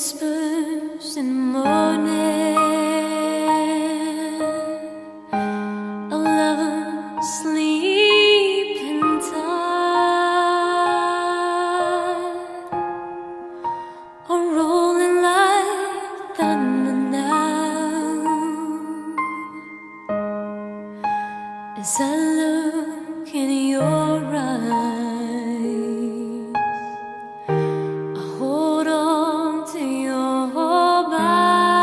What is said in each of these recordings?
whispers in the morning, a lover sleeping tight, a rolling like thunder now. As I look in your eyes, I hold on to your body.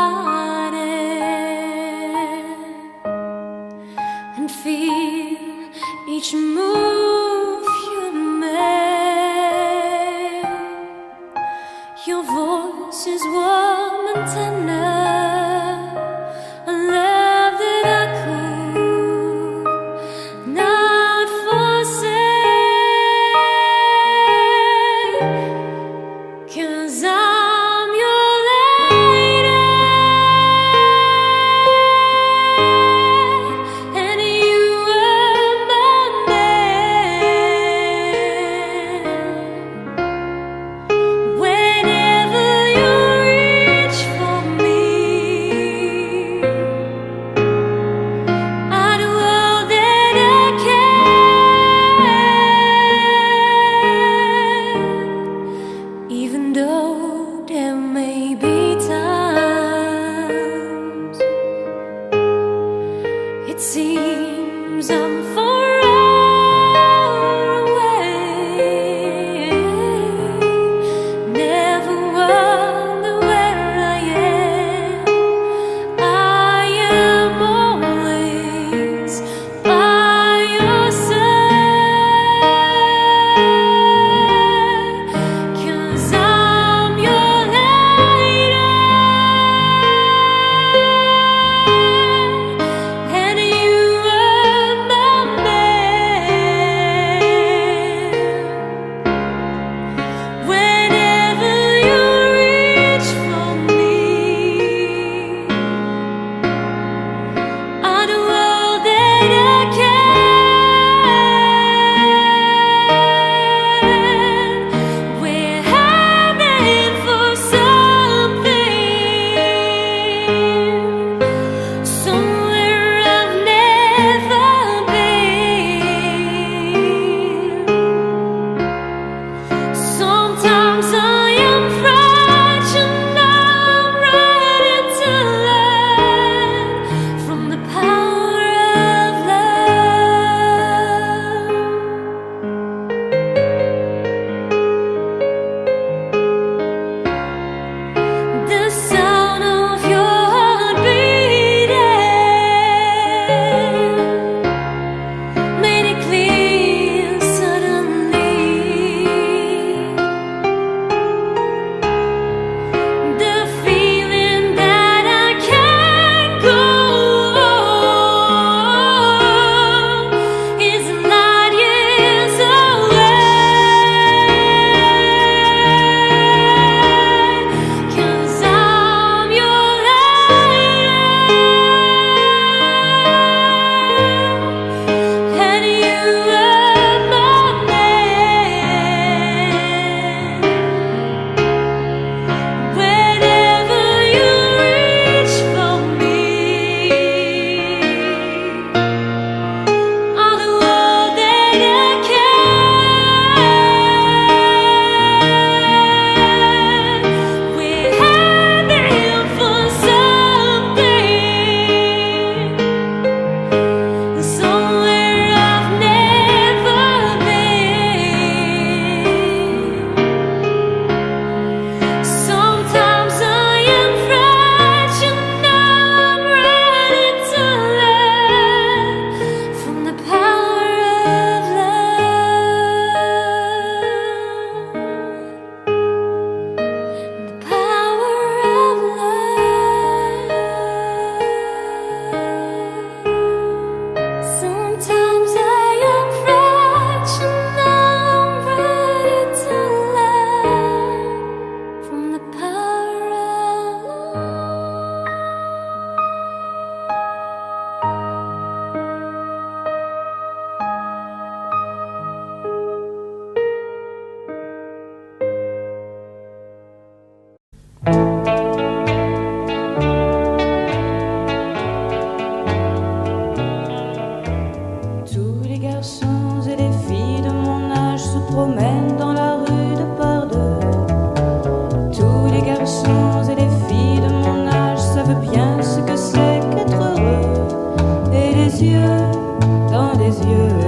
les yeux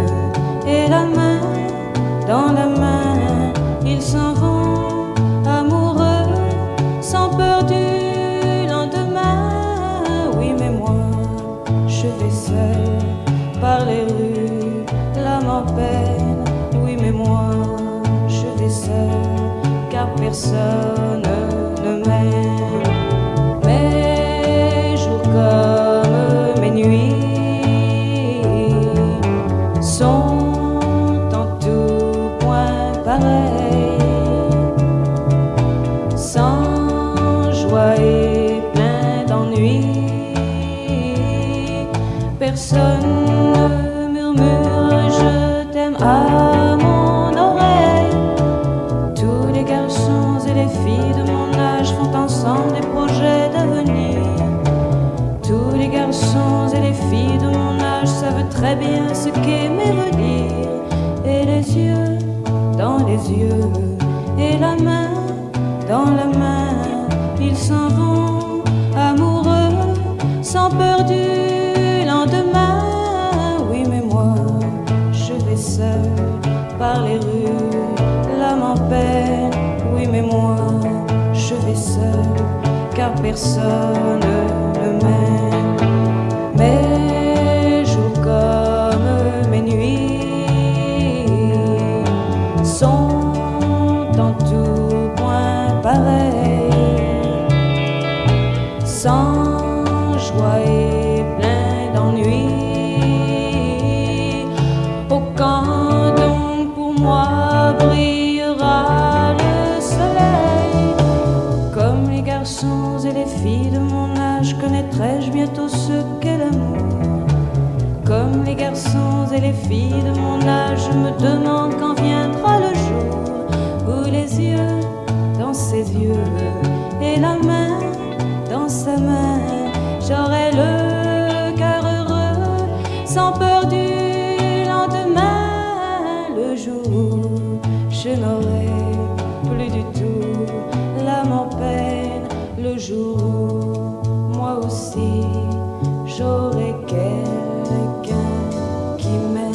et la main dans la main, ils s'en vont amoureux, sans peur du lendemain. Oui, mais moi, je vais seul par les rues, l'âme en peine. Oui, mais moi, je vais seul, car personne ne m'aime. Mes jours comme mes nuits sont en tout point pareils, sans joie et plein d'ennui. Personne ne murmure je t'aime à mon oreille. Tous les garçons et les filles de mon âge font ensemble des projets d'avenir. Tous les garçons et les filles de mon âge savent très bien ce qu'aimer veut dire. Et les yeux dans les yeux et la main dans la main, ils s'en vont amoureux, sans peur du lendemain. Oui, mais moi, je vais seul par les rues, l'âme en peine. Oui, mais moi, je vais seul, car personne ne m'aime. Mes jours comme mes nuits sont en tout point pareils, sans joie et plein d'ennui. Oh, quand donc pour moi brillera le soleil, comme les garçons et les filles de mon âge, connaîtrai-je bientôt ce qu'est l'amour. Comme les garçons et les filles de mon âge, je me demande quand viendra le jour où les yeux dans ses yeux et la main dans sa main, j'aurai le cœur heureux, sans peur du lendemain. Le jour où je n'aurai plus du tout l'âme en peine, le jour où moi aussi j'aurai quelqu'un qui m'aime.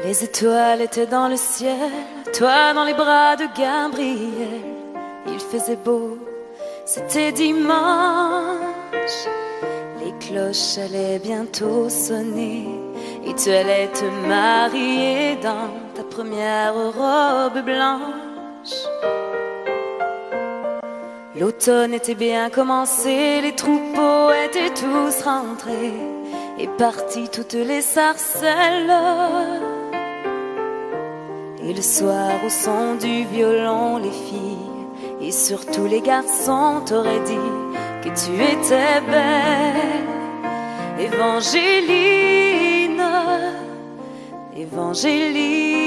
Les étoiles étaient dans le ciel, toi dans les bras de Gabriel. Il faisait beau, c'était dimanche. Les cloches allaient bientôt sonner et tu allais te marier dans ta première robe blanche. L'automne était bien commencé, les troupeaux étaient tous rentrés et partis toutes les sarcelles. Et le soir au son du violon, les filles et surtout les garçons t'auraient dit que tu étais belle. Évangéline, Évangéline.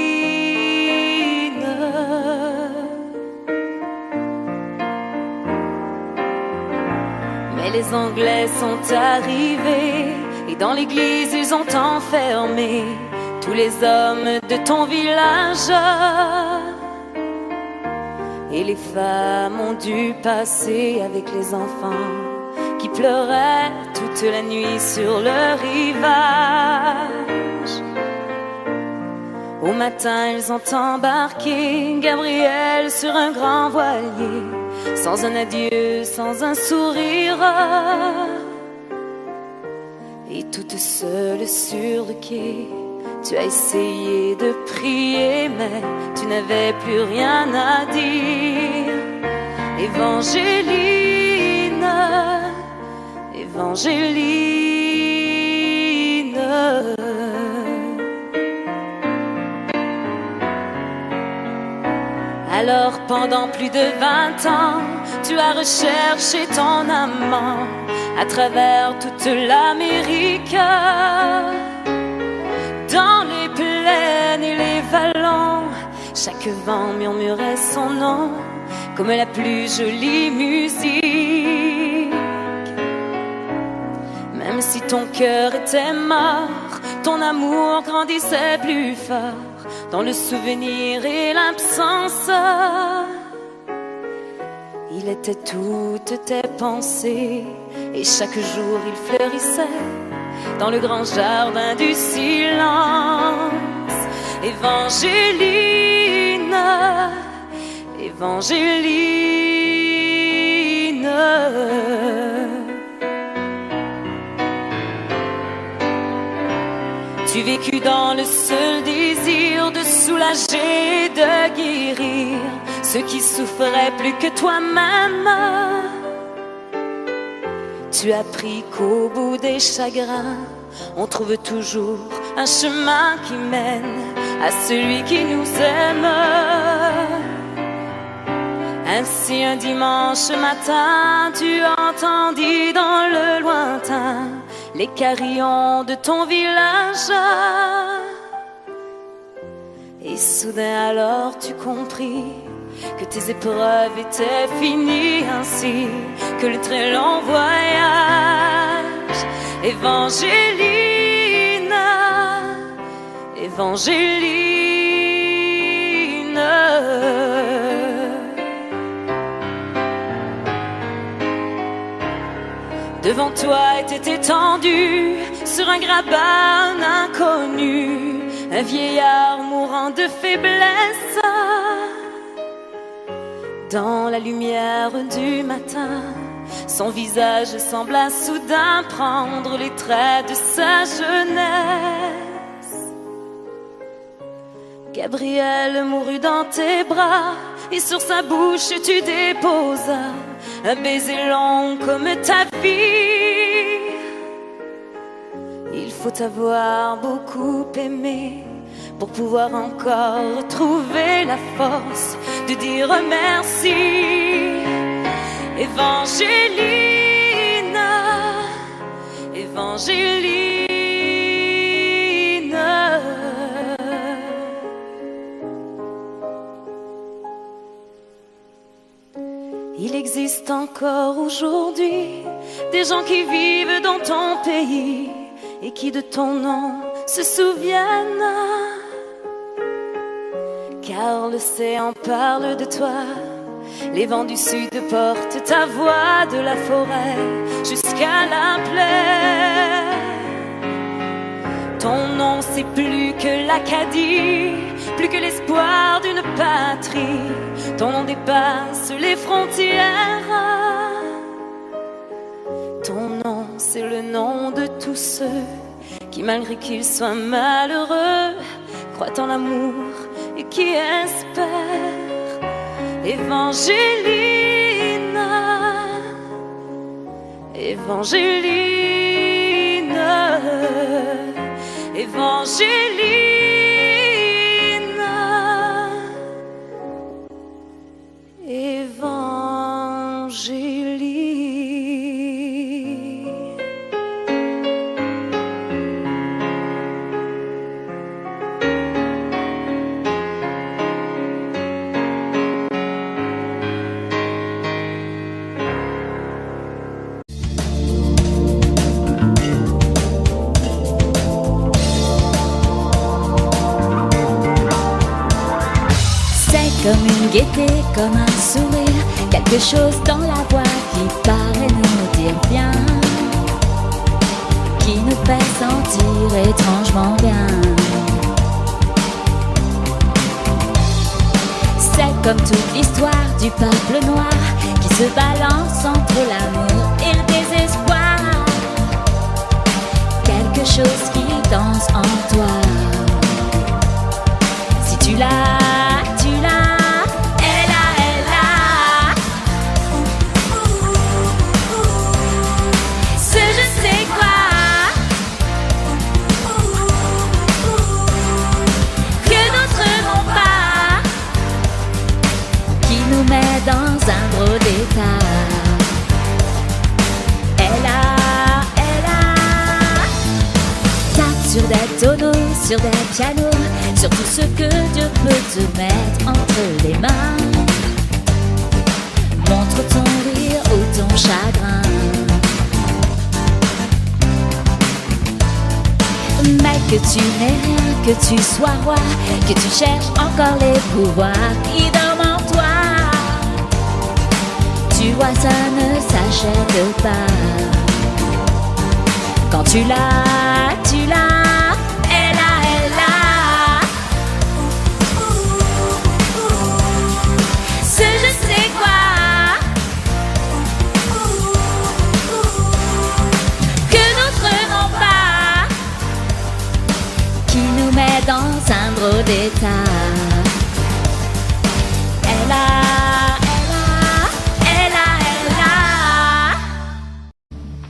Mais les Anglais sont arrivés et dans l'église ils ont enfermé tous les hommes de ton village. Et les femmes ont dû passer avec les enfants qui pleuraient toute la nuit sur le rivage. Au matin ils ont embarqué Gabriel sur un grand voilier, sans un adieu, sans un sourire. Et toute seule sur le quai, tu as essayé de prier, mais tu n'avais plus rien à dire. Évangéline, Évangéline. Alors pendant plus de 20 ans, tu as recherché ton amant à travers toute l'Amérique. Dans les plaines et les vallons, chaque vent murmurait son nom comme la plus jolie musique. Même comme si ton cœur était mort, ton amour grandissait plus fort dans le souvenir et l'absence. Il était toutes tes pensées et chaque jour il fleurissait dans le grand jardin du silence. Évangéline, Évangéline, tu vécus dans le seul désir de soulager et de guérir ceux qui souffraient plus que toi-même. Tu as appris qu'au bout des chagrins, on trouve toujours un chemin qui mène à celui qui nous aime. Ainsi un dimanche matin, tu entendis dans le lointain les carillons de ton village. Et soudain alors tu compris que tes épreuves étaient finies, ainsi que le très long voyage. Évangéline, Évangéline, devant toi était étendu sur un grabat un inconnu, un vieillard mourant de faiblesse. Dans la lumière du matin, son visage sembla soudain prendre les traits de sa jeunesse. Gabriel mourut dans tes bras et sur sa bouche tu déposas un baiser long comme ta vie. Il faut avoir beaucoup aimé pour pouvoir encore trouver la force de dire merci. Évangéline, Évangéline, il existe encore aujourd'hui des gens qui vivent dans ton pays et qui de ton nom se souviennent. Car l'océan parle de toi, les vents du sud portent ta voix de la forêt jusqu'à la plaine. Ton nom c'est plus que l'Acadie, plus que l'espoir d'une patrie. Ton nom dépasse les frontières. Ton nom c'est le nom de tous ceux qui malgré qu'ils soient malheureux croient en l'amour et qui espèrent. Évangéline, Évangéline, Évangéline, Évangéline. Comme une gaieté, comme un sourire, quelque chose dans la voix qui paraît nous dire bien, qui nous fait sentir étrangement bien. C'est comme toute l'histoire du peuple noir qui se balance entre l'amour et le désespoir. Quelque chose qui danse en toi. Si tu l'as, tu l'as. Dans un drôle d'état. Elle a tape sur des tonneaux, sur des pianos, sur tout ce que Dieu peut te mettre entre les mains. Montre ton rire ou ton chagrin. que tu n'es rien, que tu sois roi, que tu cherches encore les pouvoirs qui dorment en toi. Tu vois, ça ne s'achète pas. Quand tu l'as, elle a. Ce je sais quoi que d'autres n'ont pas, qui nous met dans un drôle d'état. Elle a.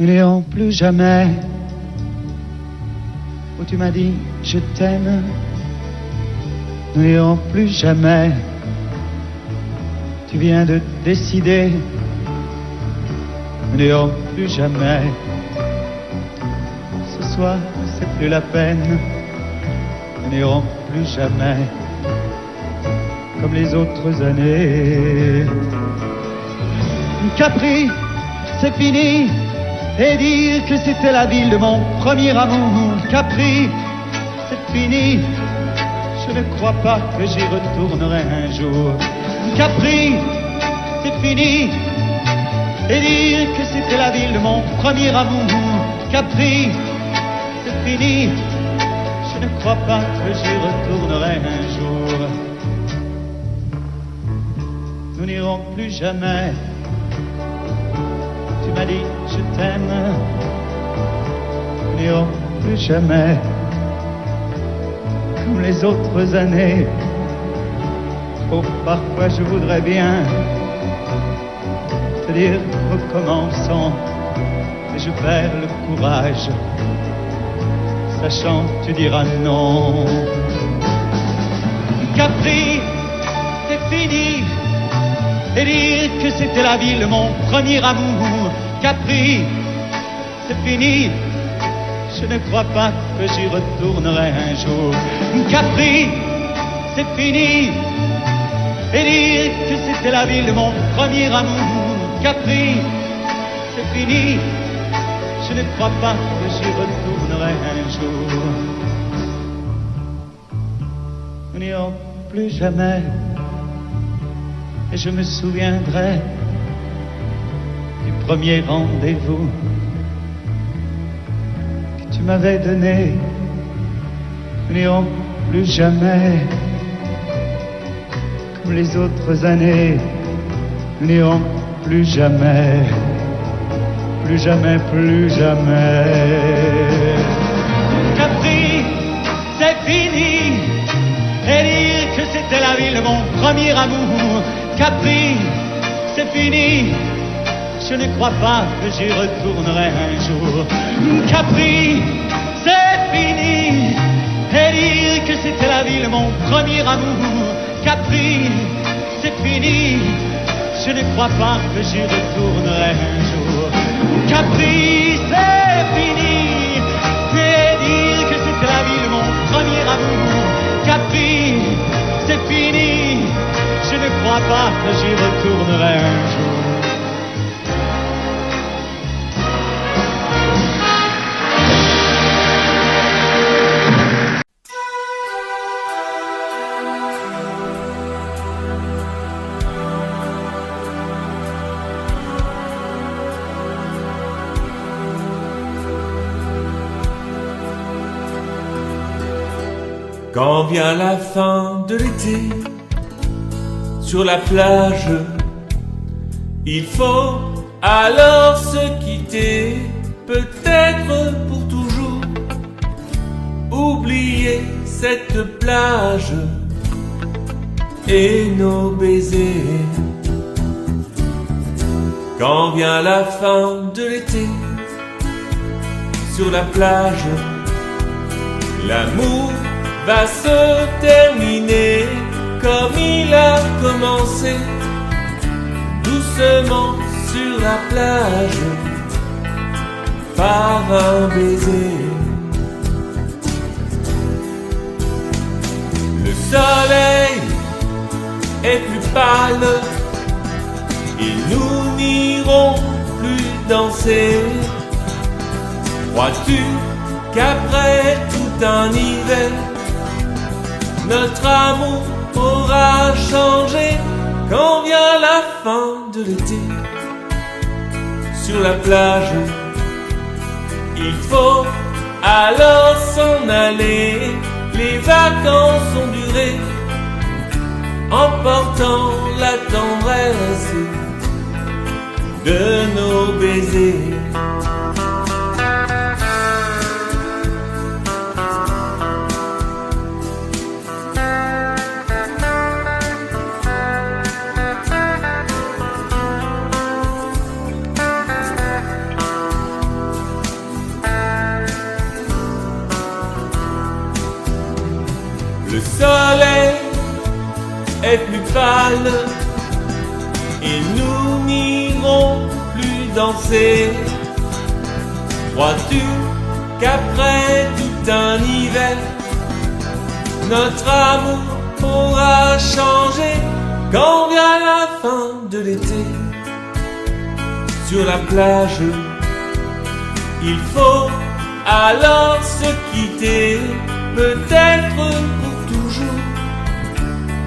Nous n'irons plus jamais où tu m'as dit je t'aime. Nous n'irons plus jamais. Tu viens de décider. Nous n'irons plus jamais. Ce soir, c'est plus la peine. Nous n'irons plus jamais comme les autres années. Capri, c'est fini. Et dire que c'était la ville de mon premier amour. Capri, c'est fini. Je ne crois pas que j'y retournerai un jour. Capri, c'est fini. Et dire que c'était la ville de mon premier amour. Capri, c'est fini. Je ne crois pas que j'y retournerai un jour. Nous n'irons plus jamais. Tu m'as dit je t'aime. Nous n'irons plus jamais comme les autres années. Oh, parfois je voudrais bien te dire recommençons, mais je perds le courage, sachant que tu diras non. Capri, c'est fini. Et dire que c'était la ville de mon premier amour. Capri, c'est fini. Je ne crois pas que j'y retournerai un jour. Capri, c'est fini. Et dire que c'était la ville de mon premier amour. Capri, c'est fini. Je ne crois pas que j'y retournerai un jour. Nous n'irons plus jamais. Et je me souviendrai du premier rendez-vous que tu m'avais donné. Nous n'irons plus jamais comme les autres années. Nous n'irons plus jamais, plus jamais, plus jamais. Capri, c'est fini. Et dire que c'était la ville de mon premier amour. Capri, c'est fini. Je ne crois pas que j'y retournerai un jour. Capri, c'est fini. Et dire que c'était la ville de mon premier amour. Capri, c'est fini. Je ne crois pas que j'y retournerai un jour. Capri, c'est fini. Et dire que c'était la ville de mon premier amour. Capri, c'est fini. Je ne crois pas que j'y retournerai un jour. Quand vient la fin de l'été, sur la plage, il faut alors se quitter, peut-être pour toujours, oublier cette plage et nos baisers. Quand vient la fin de l'été, sur la plage, l'amour va se terminer comme il a commencé, doucement sur la plage, par un baiser. Le soleil est plus pâle et nous n'irons plus danser. Crois-tu qu'après tout tout un hiver. Notre amour aura changé quand vient la fin de l'été. Sur la plage, il faut alors s'en aller. Les vacances ont duré, emportant la tendresse de nos baisers. Le soleil est plus pâle et nous n'irons plus danser. Crois-tu qu'après tout un hiver, notre amour aura changé quand vient la fin de l'été? Sur la plage, il faut alors se quitter, peut-être pour toujours,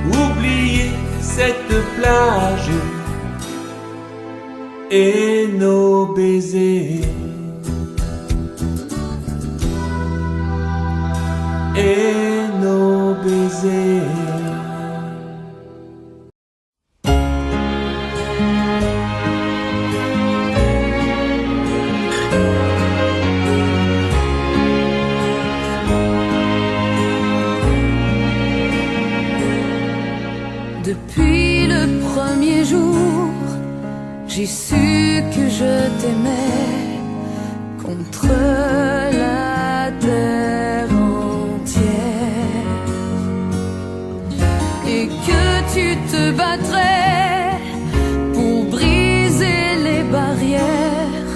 oublier cette plage et nos baisers. Et nos baisers. Depuis le premier jour, j'ai su que je t'aimais contre la terre entière et que tu te battrais pour briser les barrières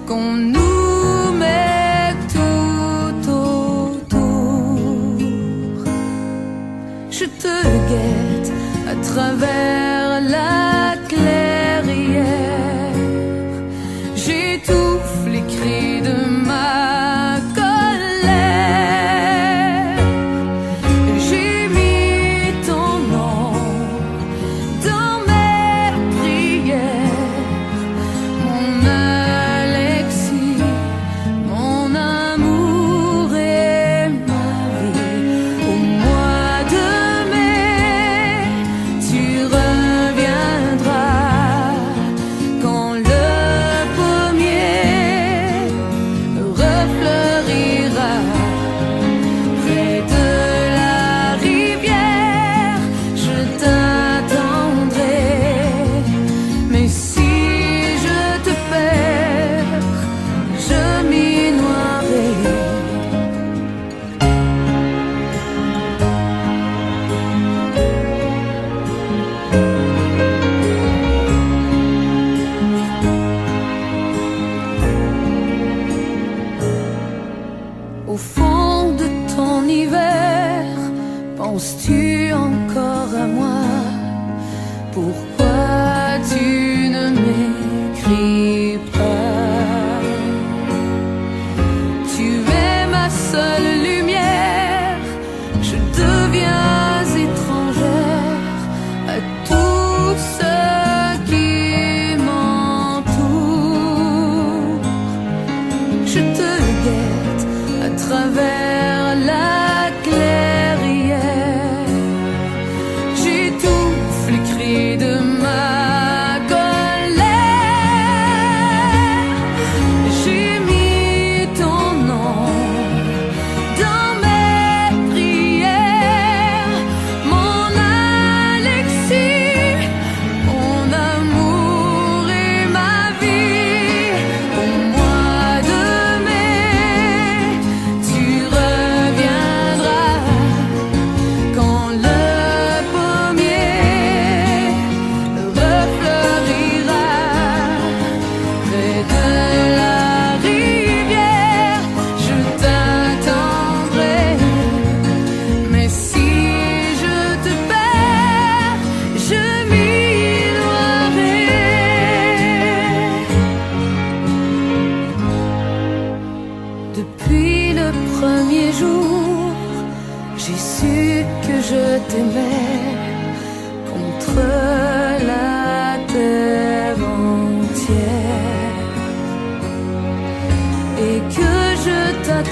qu'on nous met tout autour. Je te guette à travers la clairière, j'étouffe les cris de ma colère. J'ai mis ton nom dans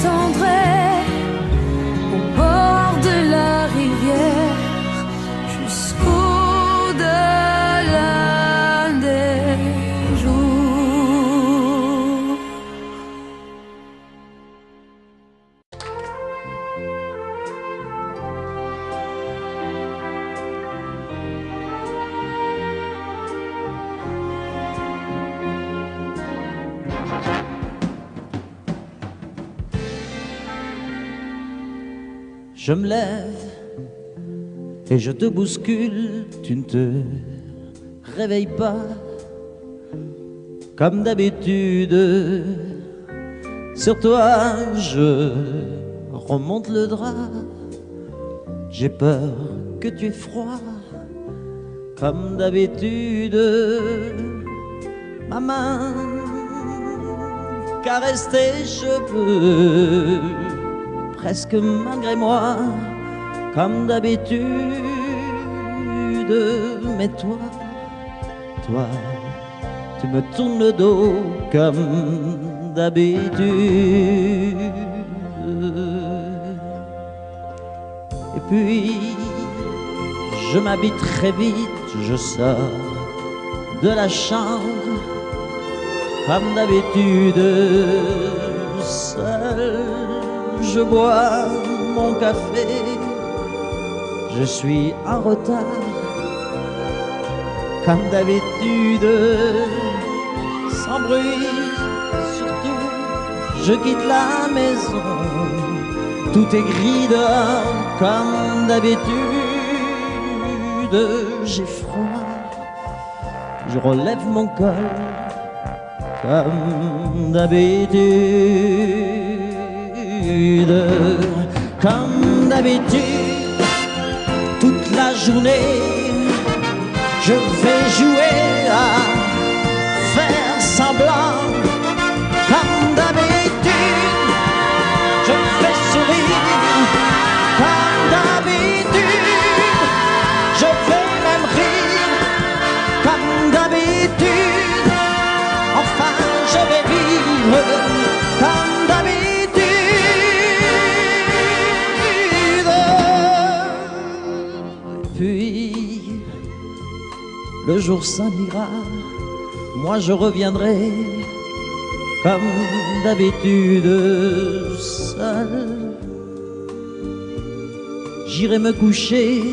j'attendrai au bord de la rivière jusqu'au-delà des jours. Je me lève et je te bouscule, tu ne te réveilles pas comme d'habitude. Sur toi, je remonte le drap. J'ai peur que tu aies froid comme d'habitude. Ma main caresse tes cheveux, presque malgré moi, comme d'habitude. Mais toi, tu me tournes le dos comme d'habitude. Et puis, je m'habille très vite, je sors de la chambre comme d'habitude. Seul, je bois mon café, je suis en retard, comme d'habitude, sans bruit, surtout, je quitte la maison, tout est gris dehors, comme d'habitude, j'ai froid, je relève mon col, comme d'habitude. Comme d'habitude, toute la journée, je vais jouer à faire semblant. Comme d'habitude, je fais sourire. Comme d'habitude, je vais même rire. Comme d'habitude, enfin je vais vivre. Comme d'habitude. Puis, le jour s'en ira, moi je reviendrai comme d'habitude seul. J'irai me coucher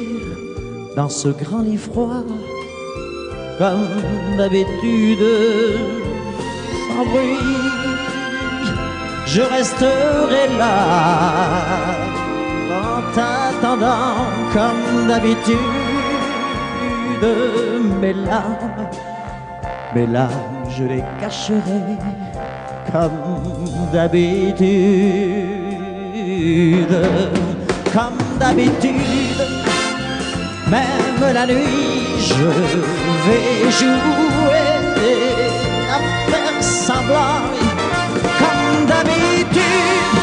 dans ce grand lit froid, comme d'habitude, sans bruit. Je resterai là en t'attendant comme d'habitude. Mes larmes, je les cacherai comme d'habitude. Comme d'habitude, même la nuit, je vais jouer à faire semblant. Comme d'habitude,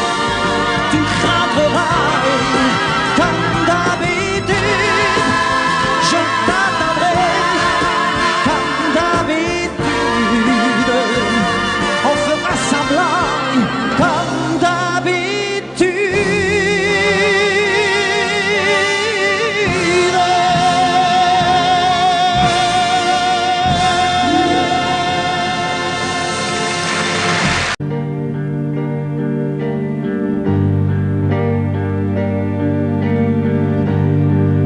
tu rentreras. Comme d'habitude, je t'attendrai. Comme d'habitude, on fera semblant. Comme d'habitude.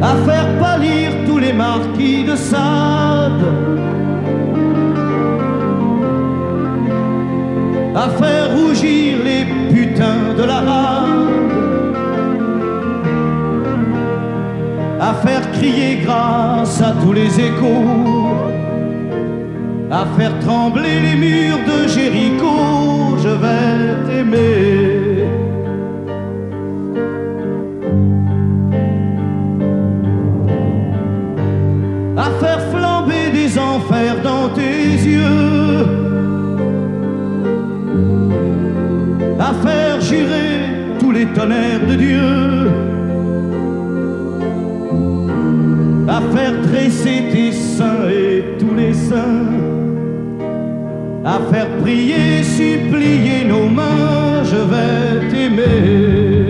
À faire pâlir tous les marquis de Sade, à faire rougir les putains de la rade, à faire crier grâce à tous les échos, à faire trembler les murs de Jéricho. Je vais t'aimer. À faire flamber des enfers dans tes yeux, à faire jurer tous les tonnerres de Dieu, à faire dresser tes seins et tous les seins, à faire prier, supplier nos mains. Je vais t'aimer,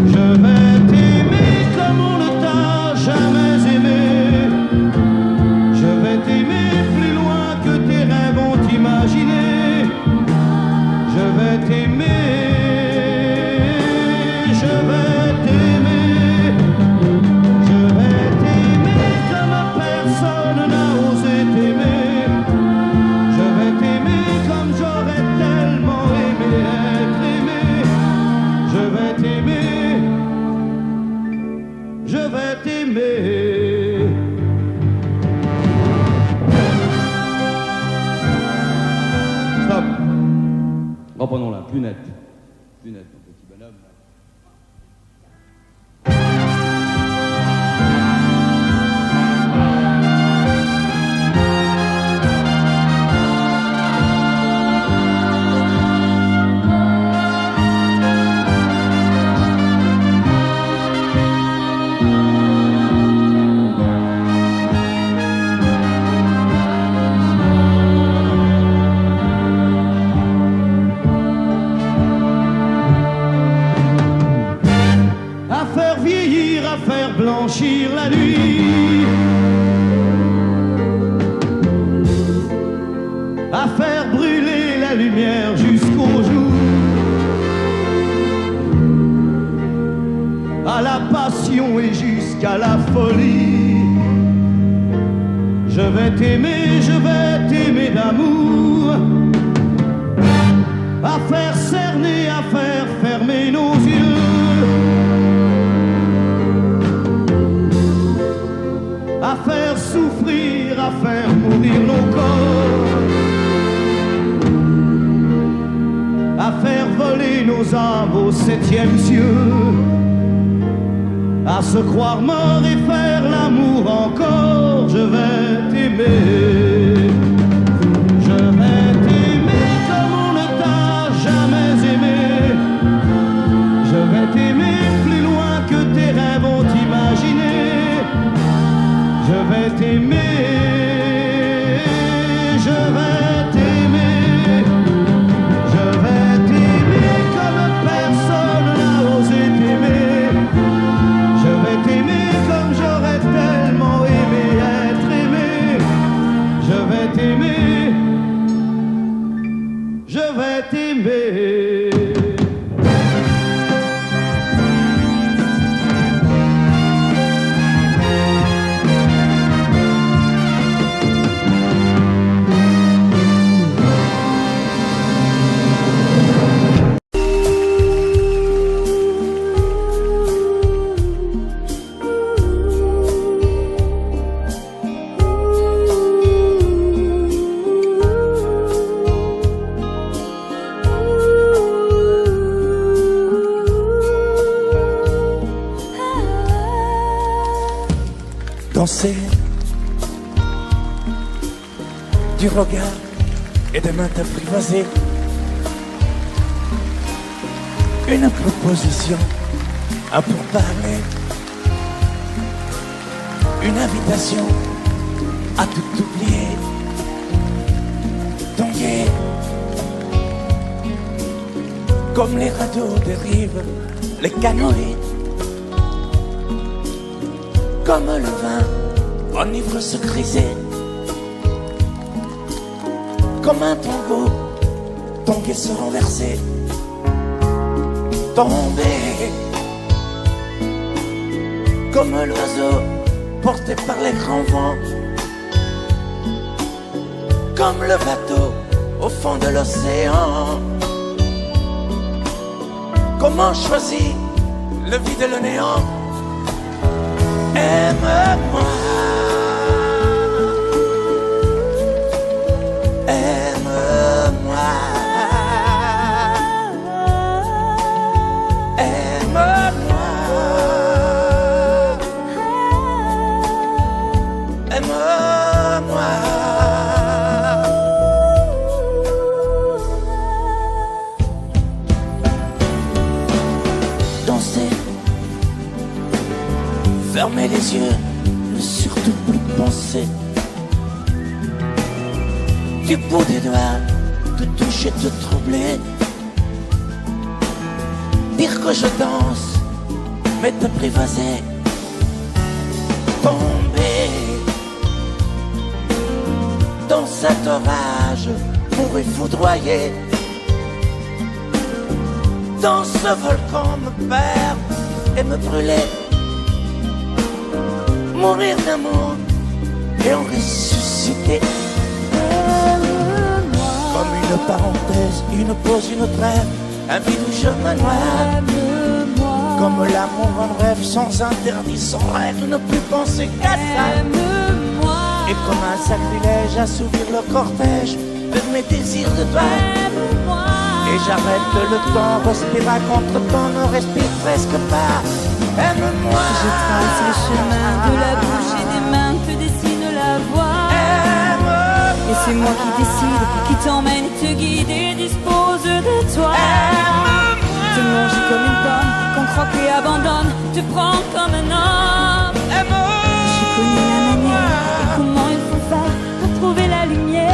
je vais t'aimer comme on ne t'a jamais aimé. Je vais t'aimer plus loin que tes rêves ont imaginé. Je vais t'aimer, je vais t'aimer, je vais t'aimer comme personne n'a osé t'aimer. Je vais t'aimer comme j'aurais tellement aimé être aimé. Je vais t'aimer, je vais t'aimer. Stop. Reprenons-la, plus net, mon petit bonhomme. À faire vieillir, à faire blanchir la nuit, à faire brûler la lumière jusqu'au jour, à la passion et jusqu'à la folie. Je vais t'aimer d'amour, à faire cerner, à faire fermer nos yeux, à faire souffrir, à faire mourir nos corps, à faire voler nos âmes au 7e cieux, à se croire mort et faire l'amour encore. Je vais t'aimer, je vais t'aimer comme on ne t'a jamais aimé. Je vais t'aimer plus loin que tes rêves ont imaginé. Je vais t'aimer, je vais t'aimer, je vais t'aimer comme personne n'a osé t'aimer. Je vais t'aimer comme j'aurais tellement aimé être aimé. Je vais t'aimer, je vais t'aimer. Danser du regard et des mains apprivoisées, une proposition à pourparler, une invitation à tout oublier, tanguer comme les radeaux des rives, les canoës, comme le vin enivre se griser, comme un tango, tanguer se renverser, tomber, comme l'oiseau porté par les grands vents, comme le bateau au fond de l'océan. Comment choisir le vide et le néant? Aime-moi, aime-moi, aime-moi, aime-moi. Danser, fermer les yeux, ne surtout plus penser. du bout des doigts, te toucher, te troubler. Dire que je danse, mais te prévaser. Tomber dans cet orage, mourir foudroyé. Dans ce volcan me perdre et me brûler. Mourir d'amour et en ressusciter. Comme une parenthèse, une pause, une trêve, un vide où je me noie. Comme l'amour en rêve, sans interdit, sans règle, ne plus penser qu'à ça. Et comme un sacrilège, assouvir le cortège de mes désirs de toi. Et j'arrête le temps, respire à contre-temps, ne respire presque pas. Aime-moi. Je trace le chemin de la bouche et des mains, te dessine la voie. Et c'est moi qui décide, qui t'emmène, te guide et dispose de toi. Te mange comme une pomme, qu'on croque et abandonne, te prend comme un homme. Je connais la manière et comment il faut faire pour trouver la lumière.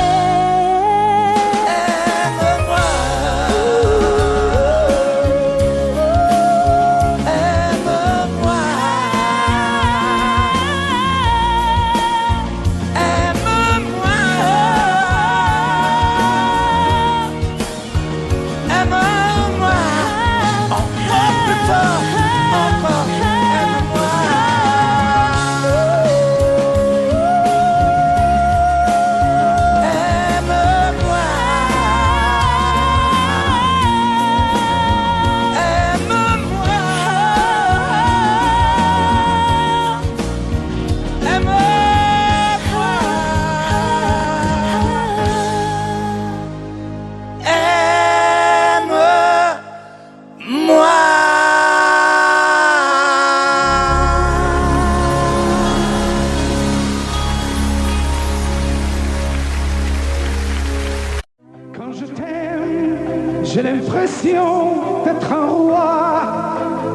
J'ai l'impression d'être un roi,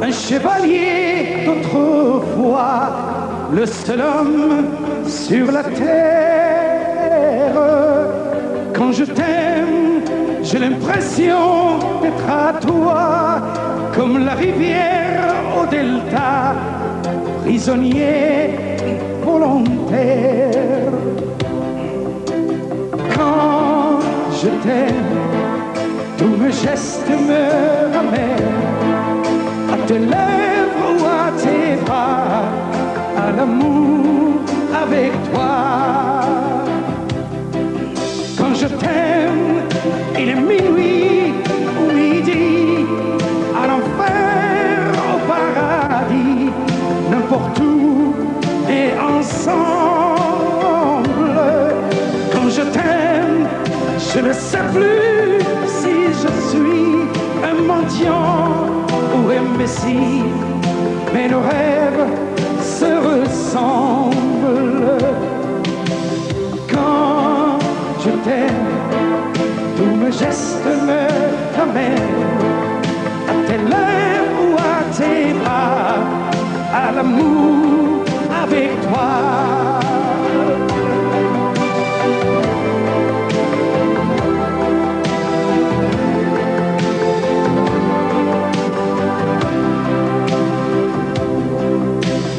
un chevalier d'autrefois, le seul homme sur la terre. Quand je t'aime, j'ai l'impression d'être à toi, comme la rivière au delta, prisonnier volontaire. Quand je t'aime, tous mes gestes me ramènent à tes lèvres ou à tes bras, à l'amour avec toi. Quand je t'aime, il est minuit ou midi, à l'enfer, au paradis, n'importe où et ensemble. Quand je t'aime, je ne sais plus si je suis un mendiant ou un messie, mais nos rêves se ressemblent. Quand je t'aime, tous mes gestes me ramènent à tes lèvres ou à tes bras, à l'amour avec toi.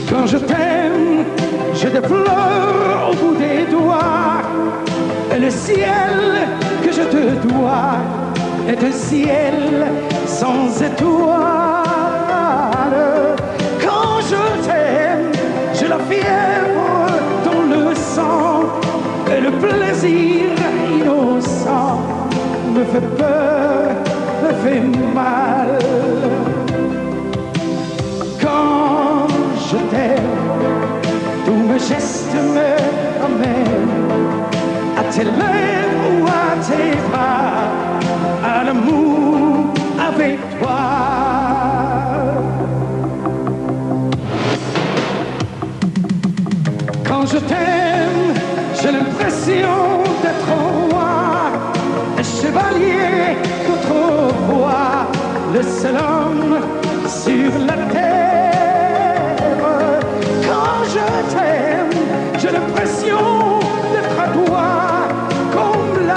Quand je t'aime, j'ai des fleurs au bout des doigts, et le ciel que je te dois est un ciel sans étoiles. Quand je t'aime, j'ai la fièvre dans le sang, et le plaisir innocent me fait peur, me fait mal. Quand je t'aime, tous mes gestes me ramènent à tes lèvres ou à tes bras, à l'amour avec toi. Quand je t'aime, j'ai l'impression d'être un roi, un chevalier d'autrefois, le seul homme sur la terre. Quand je t'aime, j'ai l'impression d'être à toi, comme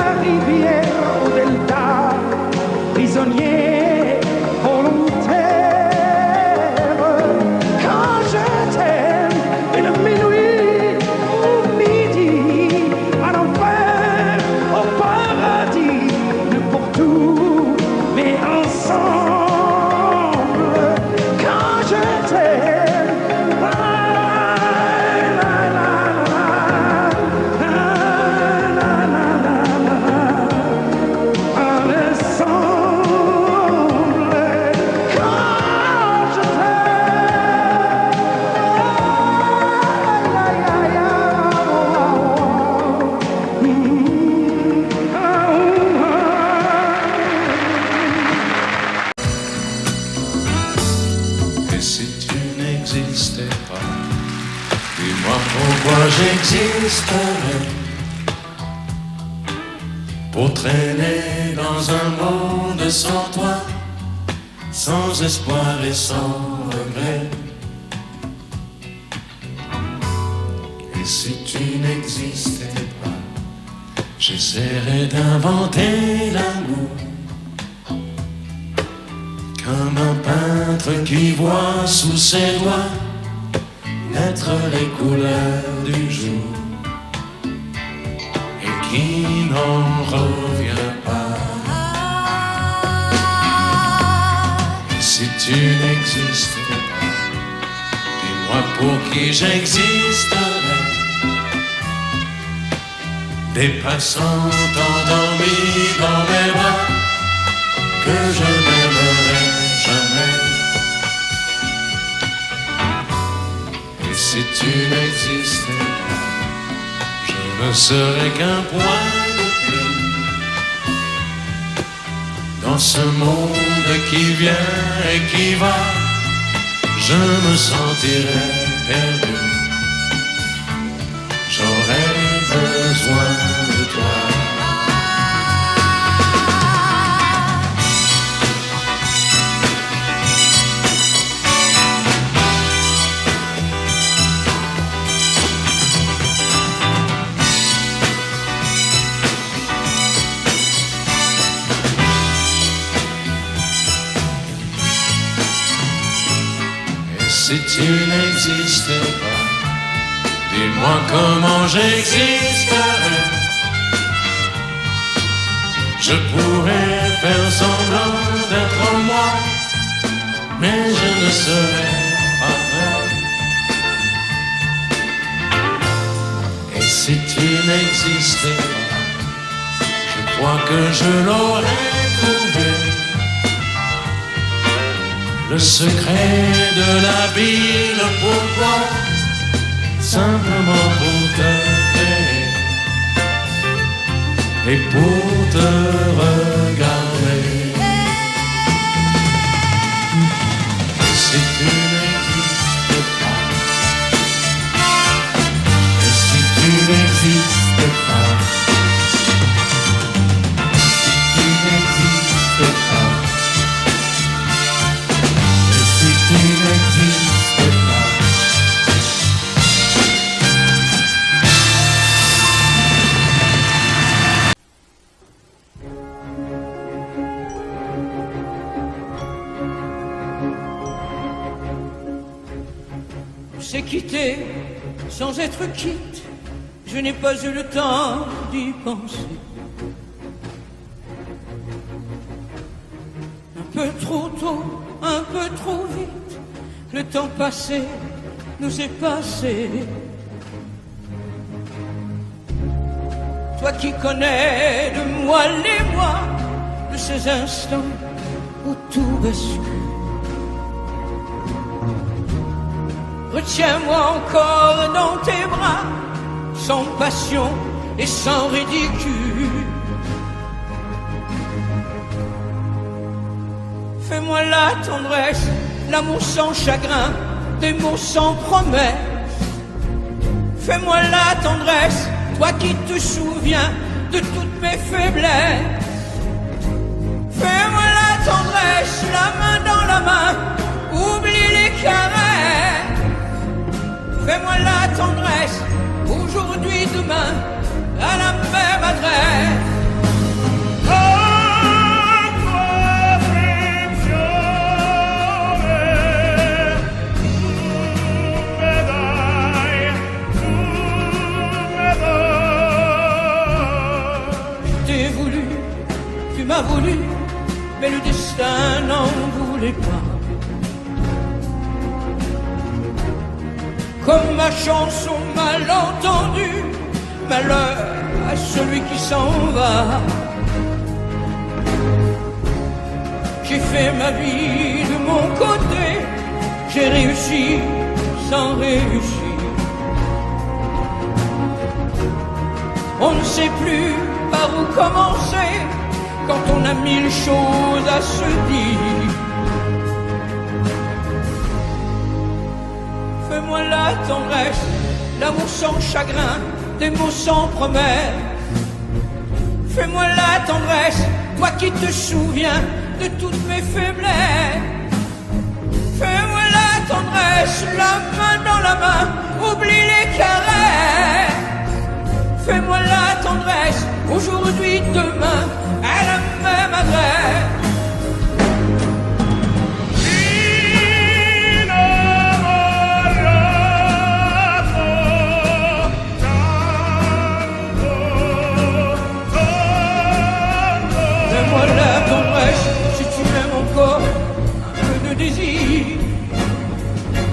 j'existerai pour traîner dans un monde sans toi, sans espoir et sans regret. Et si tu n'existais pas, j'essaierais d'inventer l'amour comme un peintre qui voit sous ses doigts naître les couleurs du jour et qui n'en revient pas. Et si tu n'existais pas, dis-moi pour qui j'existerais. Des passants endormis dans mes bras que je n'aimerai jamais. Et si tu n'existais pas, je ne serais qu'un point de plus dans ce monde qui vient et qui va. Je me sentirais perdu. J'aurais besoin de toi. Et si tu n'existais pas, dis-moi comment j'existerais. Je pourrais faire semblant d'être moi, mais je ne serais pas vrai. Et si tu n'existais pas, je crois que je l'aurais trouvé. Le secret de la vie, le pourquoi, simplement pour t'aimer et pour te regarder. Et si tu n'existes pas, et si tu n'existes pas, si tu n'existes pas, et si tu n'existes pas. C'est quitté sans être quitte, je n'ai pas eu le temps d'y penser. Un peu trop tôt, un peu trop vite, le temps passé nous est passé. Toi qui connais de moi les mois, de ces instants où tout bascule. Retiens-moi encore dans tes bras, sans passion et sans ridicule. Fais-moi la tendresse, l'amour sans chagrin, des mots sans promesse. Fais-moi la tendresse, toi qui te souviens de toutes mes faiblesses. Fais-moi la tendresse, la main dans la main, oublie les caresses. Fais-moi la tendresse, aujourd'hui, demain, à la même adresse. Je t'ai voulu, tu m'as voulu, mais le destin n'en voulait pas. Comme ma chanson mal entendue, malheur à celui qui s'en va. J'ai fait ma vie de mon côté, j'ai réussi sans réussir. On ne sait plus par où commencer quand on a mille choses à se dire. Fais-moi la tendresse, l'amour sans chagrin, des mots sans promesse. Fais-moi la tendresse, toi qui te souviens de toutes mes faiblesses. Fais-moi la tendresse, la main dans la main, oublie les caresses. Fais-moi la tendresse, aujourd'hui, demain, à la même adresse. Fais-moi la tendresse, si tu m'aimes encore, un peu de désir.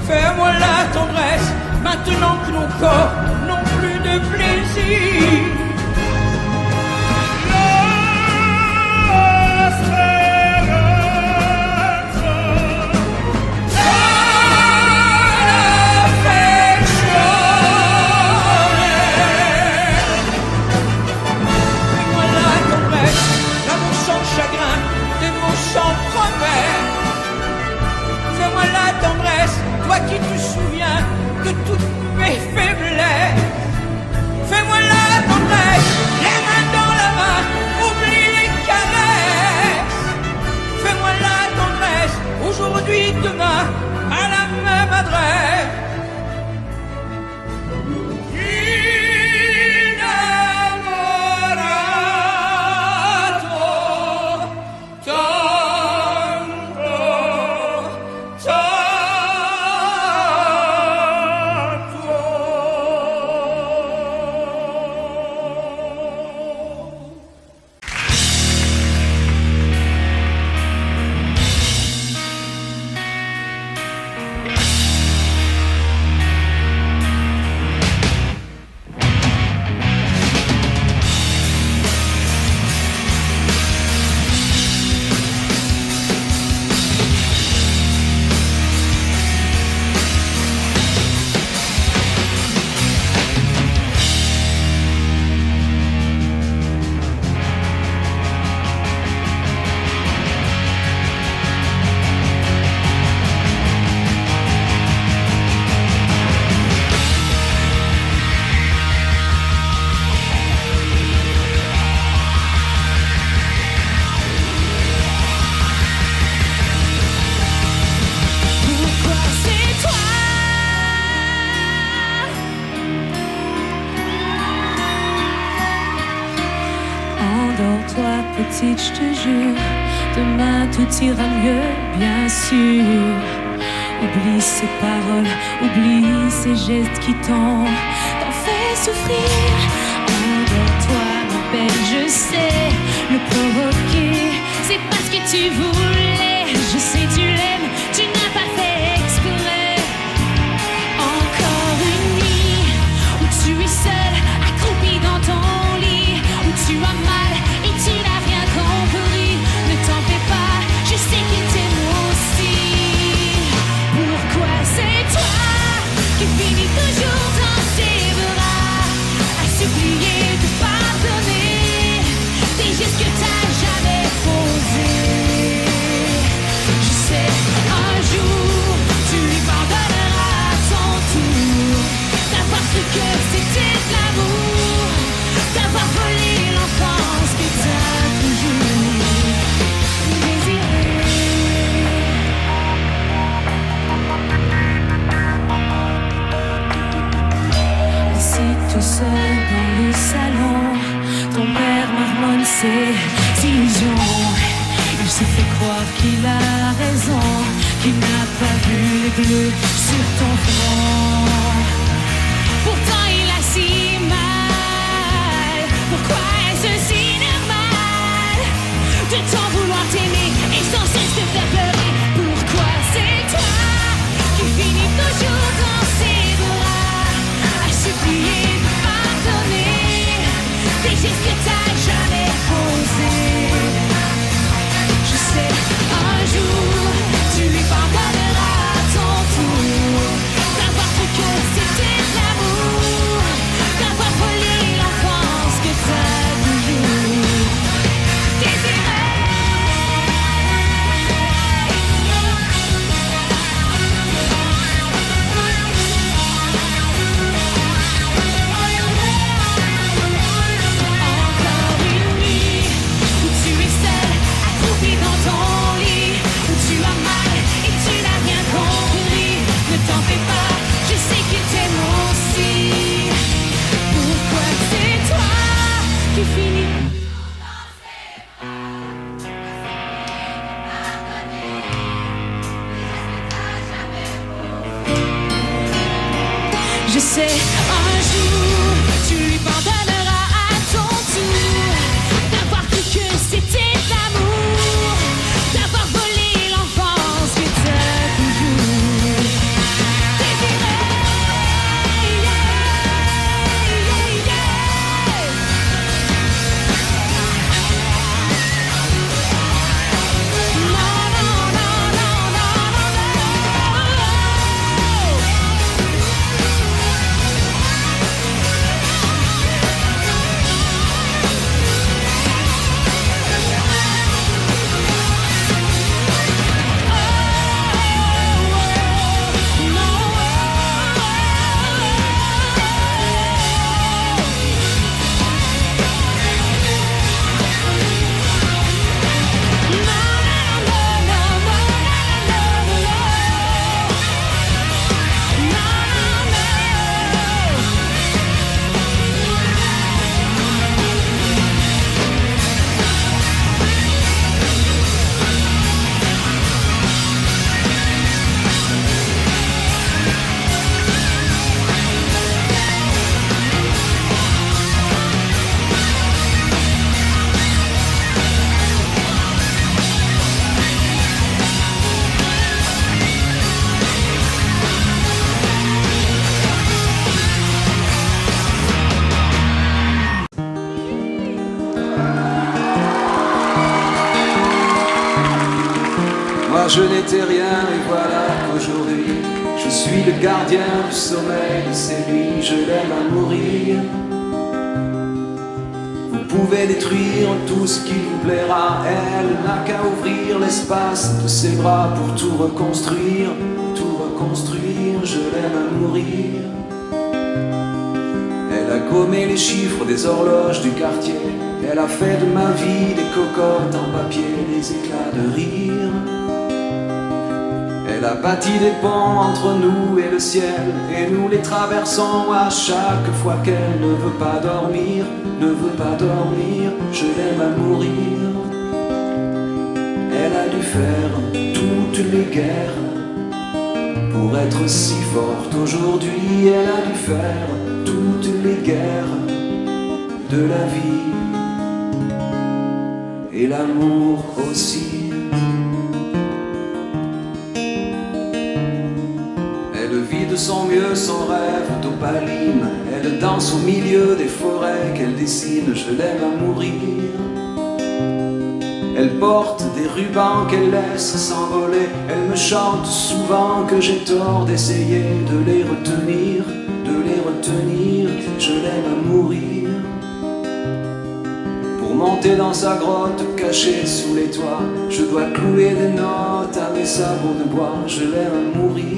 Fais-moi la tendresse, maintenant que nos corps n'ont plus de plaisir. Fais-moi la tendresse, toi qui te souviens de toutes mes faiblesses. Fais-moi la tendresse, les mains dans la main, oublie les caresses. Fais-moi la tendresse, aujourd'hui, demain, à la même adresse. Petite, je te jure, demain tout ira mieux, bien sûr. Oublie ces paroles, oublie ces gestes qui t'ont fait souffrir. Endors-toi, ma belle, je sais le provoquer. C'est parce que tu voulais, je sais tu l'aimes, tu n'as pas fait exprès. Encore une nuit où tu es seule, accroupie dans ton lit, où tu as mal et tu n'as rien compris. Ne t'en fais pas, je sais qu'il t'aime aussi. Pourquoi c'est toi qui finis toujours dans ses bras, à supplier de pardonner des gestes que t'as jamais posés? Je sais, un jour tu lui pardonneras à ton tour d'avoir cru que c'était de l'amour, d'avoir volé l'enfance que t'as toujours désiré. Assis tout seul dans le salon, ton père marmonne ses illusions. Il se fait croire qu'il a raison, qu'il n'a pas vu les bleus sur ton front. Pourtant il a si mal. Pourquoi est-ce si normal de t'en vouloir t'aimer et sans cesse te faire pleurer? Pourquoi c'est toi qui finis toujours dans ses bras, à supplier de pardonner des gestes que t'as jamais posés? Je sais, un jour tu lui pardonneras à ton tour d'avoir cru que c'était de l'amour, d'avoir volé l'enfance que t'as toujours désiré. sais, un jour, tu lui pardonneras à ton tour d'avoir cru que c'était l'amour, d'avoir volé l'enfance que t'as toujours désiré. Moi je n'étais rien et voilà qu'aujourd'hui je suis le gardien du sommeil de ces nuits. Je l'aime à mourir. Vous pouvez détruire tout ce qui vous plaira. Elle n'a qu'à ouvrir l'espace de ses bras pour tout reconstruire. Tout reconstruire, je l'aime à mourir. Elle a gommé les chiffres des horloges du quartier. Elle a fait de ma vie des cocottes en papier, des éclats de rire. Elle a bâti des ponts entre nous et le ciel, et nous les traversons à chaque fois qu'elle ne veut pas dormir, ne veut pas dormir, je l'aime à mourir. Elle a dû faire toutes les guerres pour être si forte aujourd'hui. Elle a dû faire toutes les guerres de la vie et l'amour aussi. Elle vit de son mieux son rêve d'opaline. Elle danse au milieu des forêts qu'elle dessine. Je l'aime à mourir. Elle porte des rubans qu'elle laisse s'envoler. Elle me chante souvent que j'ai tort d'essayer de les retenir, de les retenir. Je l'aime à mourir. Pour monter dans sa grotte cachée sous les toits, je dois clouer des notes à mes sabots de bois. Je l'aime à mourir.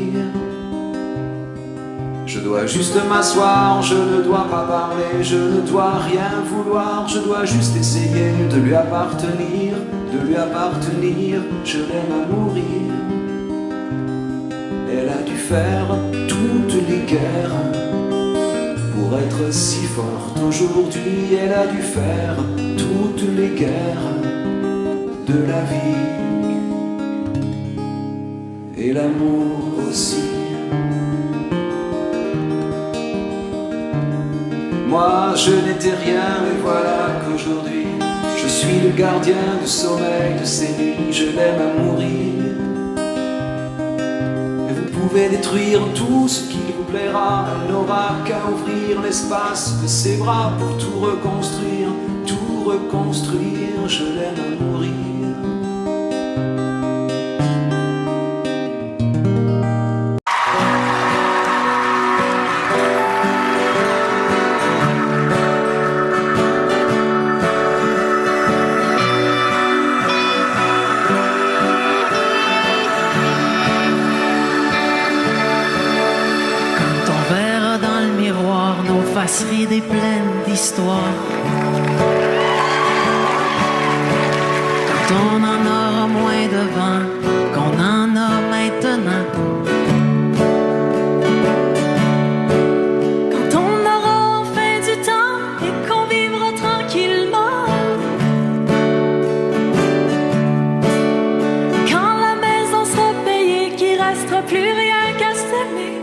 Je dois juste m'asseoir, je ne dois pas parler, je ne dois rien vouloir, je dois juste essayer de lui appartenir, de lui appartenir, je l'aime à mourir. Elle a dû faire toutes les guerres pour être si forte aujourd'hui. Elle a dû faire toutes les guerres de la vie et l'amour aussi. Moi je n'étais rien et voilà qu'aujourd'hui je suis le gardien du sommeil de ces nuits. Je l'aime à mourir. Et vous pouvez détruire tout ce qui vous plaira. Elle n'aura qu'à ouvrir l'espace de ses bras pour tout reconstruire, tout reconstruire. Je l'aime à mourir. Des plaines d'histoire. Quand on en aura moins de vent qu'on en a maintenant. Quand on aura enfin du temps et qu'on vivra tranquillement. Quand la maison sera payée, qu'il restera plus rien qu'à s'aimer.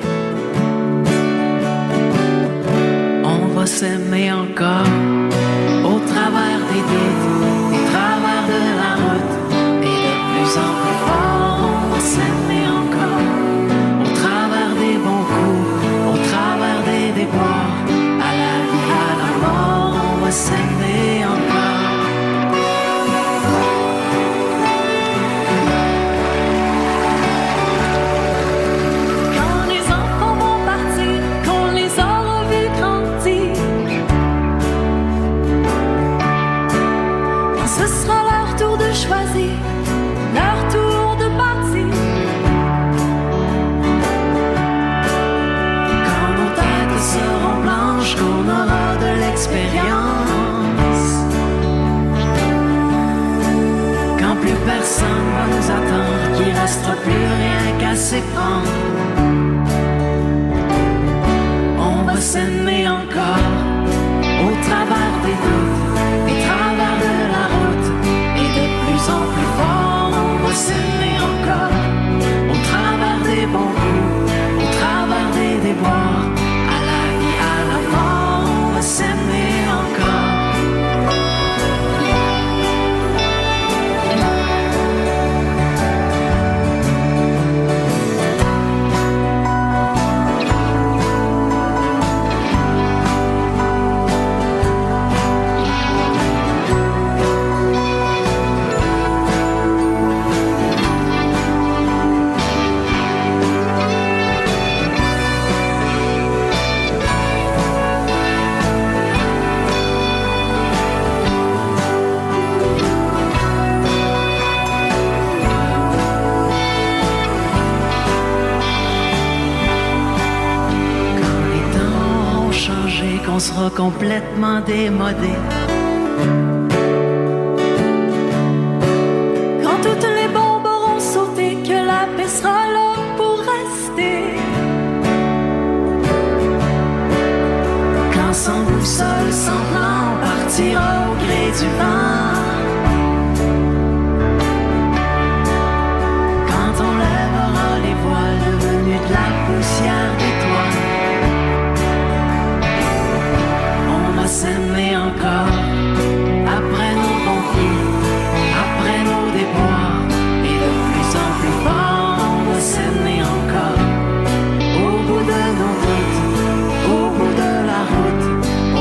s'aimer encore. Au travers des doutes, au travers de la route, et de plus en plus fort, on va s'aimer encore. Au travers des bons coups, au travers des déboires, à la vie, à la mort, on va s'aimer encore. Quand les enfants vont partir, qu'on les aura vus grandir, quand ce sera leur tour de choisir, leur tour de partir. Quand nos têtes seront blanches, qu'on aura de l'expérience, quand plus personne va nous attendre, qu'il restera plus rien qu'à s'éprendre, on va s'aimer encore. Au travers des doutes, au travers de la route, et de plus en plus fort, on va s'aimer encore. Au travers des bons coups, au travers des déboires, à la vie, à la mort, on va s'aimer encore. Quand les temps auront changé, qu'on sera complètement démodé, Quand toutes les bombes auront sauté, que la paix sera là pour rester. quand sans boussole, sans plan, on partira au gré du vent. Quand on lèvera les voiles devenus de la poussière des toits, on va s'aimer encore. Après nos bons coups, après nos déboires, et de plus en plus fort, on va s'aimer encore. Au bout de nos doutes, au bout de la route,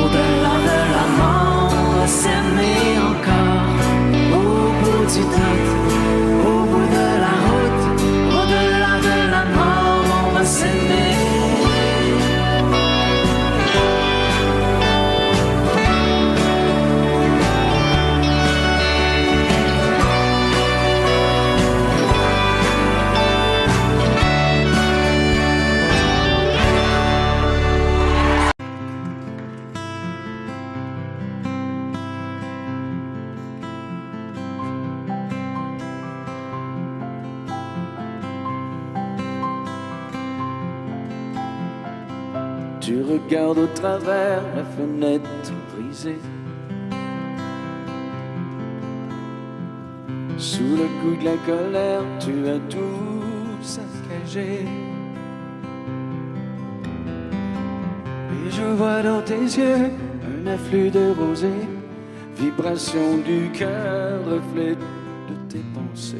au-delà de la mort, on va s'aimer encore. Au bout du doute, au bout de la route, au-delà de la mort, on va s'aimer. Tu regardes au travers la fenêtre brisée. Sous le coup de la colère, tu as tout saccagé. Et je vois dans tes yeux un afflux de rosée, vibration du cœur, reflet de tes pensées.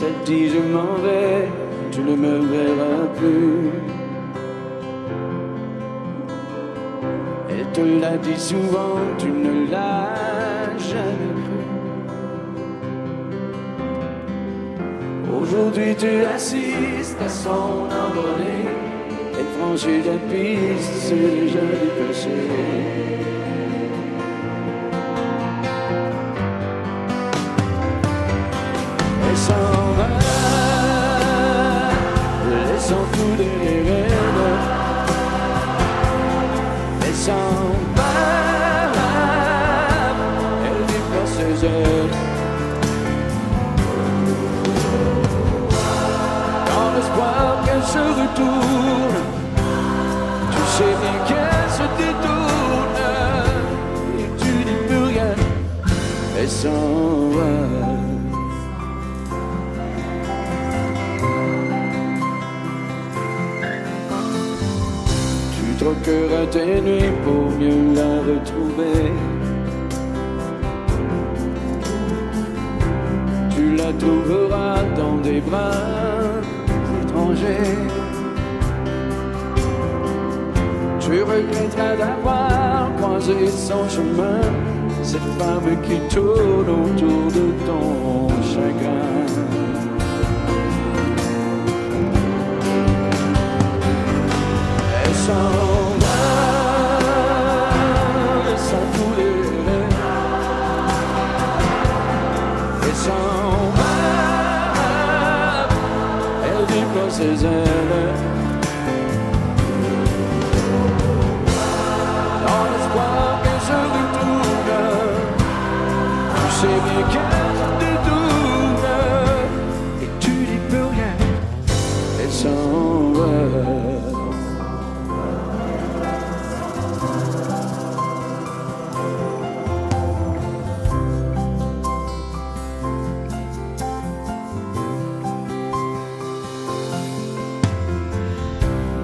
Elle dit je m'en vais, tu ne me verras plus. Elle te l'a dit souvent, tu ne l'as jamais cru. Aujourd'hui tu assistes à son envolée. Elle franchit la piste, c'est déjà dépassé. Elle s'en va, laissant tout derrière elle. Elle s'en va, elle déploie ses ailes. Dans l'espoir qu'elle se retourne, tu sais bien qu'elle se détourne. Et tu dis plus rien, elle s'en va. notre cœur atténué pour mieux la retrouver. Tu la trouveras dans des bras étrangers. Tu regretteras d'avoir croisé son chemin, cette femme qui tourne autour de ton chagrin. Elle s'en va, laissant tous les rêves. Elle s'en va, elle déploie ses ailes. Dans l'espoir qu'elle se retourne, tu sais bien qu'elle se détourne, et tu n'y peux rien. Elle s'en va.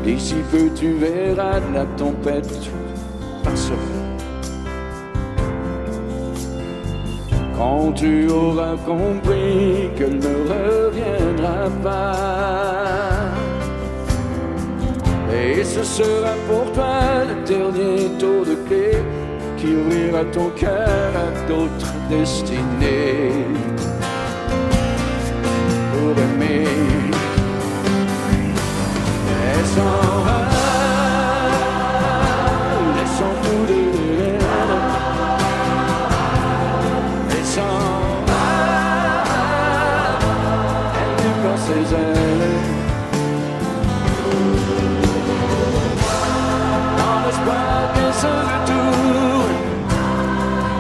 D'ici peu tu verras la tempête passer. Quand tu auras compris qu'elle ne reviendra pas, et ce sera pour toi le dernier tour de clé qui ouvrira ton cœur à d'autres destinées. Pour aimer, elle s'en va, laissant tous les rêves. Elle s'en va, elle déploie ses ailes. Dans l'espoir qu'elle se retourne,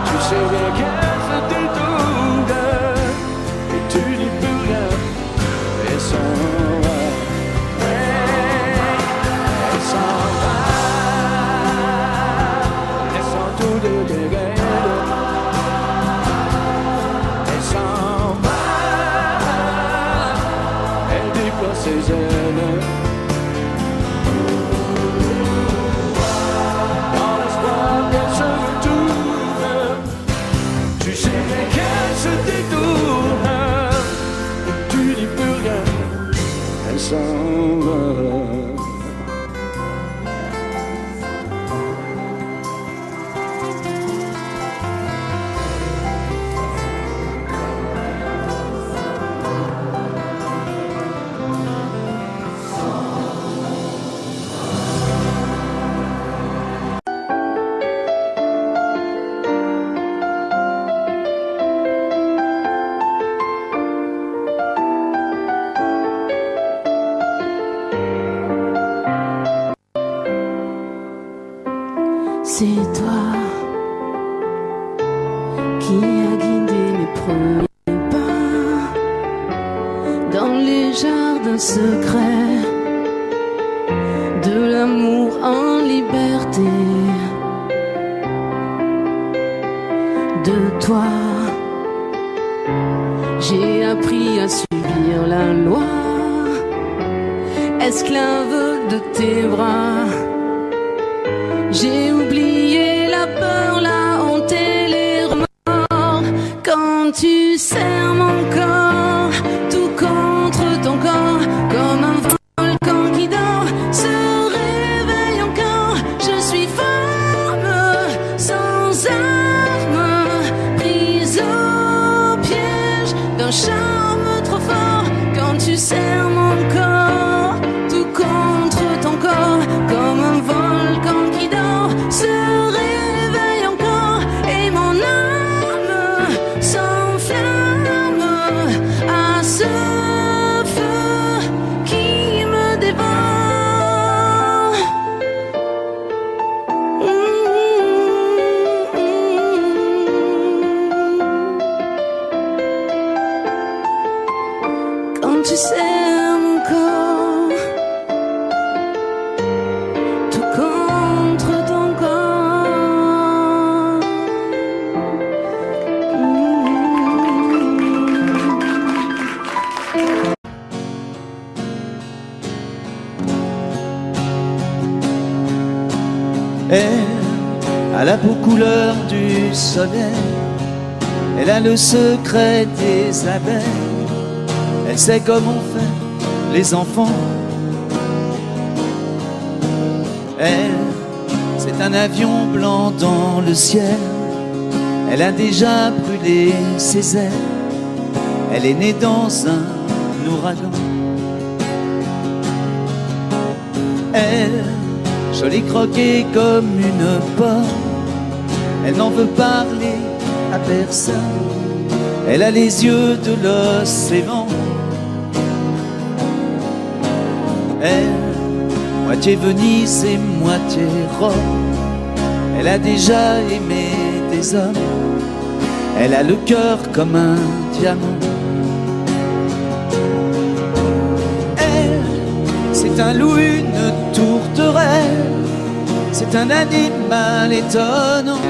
tu sais bien qu'elle se détourne, et tu n'y peux rien. Elle s'en va. Ses ailes. Dans l'espoir qu'elle se retourne, tu sais bien qu'elle se détourne, et tu n'y peux rien, elle s'en va. C'est toi qui as guidé mes premiers pas dans les jardins secrets de l'amour en liberté. De toi, j'ai appris à subir la loi, esclave de tes bras. J'ai oublié la peur, la honte et les remords. Quand tu serres mon corps, tout contre ton corps, comme un volcan qui dort, se réveille encore. Je suis femme, sans armes, prise au piège d'un charme trop fort. Quand tu serres mon corps, tout contre ton corps, comme un volcan qui dort, se réveille encore, et mon âme s'enflamme à ce feu qui me dévore. Elle a la peau couleur du soleil, elle a le secret des abeilles, elle sait comment on fait les enfants. Elle, c'est un avion blanc dans le ciel, elle a déjà brûlé ses ailes, elle est née dans un ouragan. Elle, jolie croquée comme une pomme, elle n'en veut parler à personne, elle a les yeux de l'océan. Elle, moitié Venise et moitié Rome, elle a déjà aimé des hommes, elle a le cœur comme un diamant. Elle, c'est un loup, une tourterelle, c'est un animal étonnant.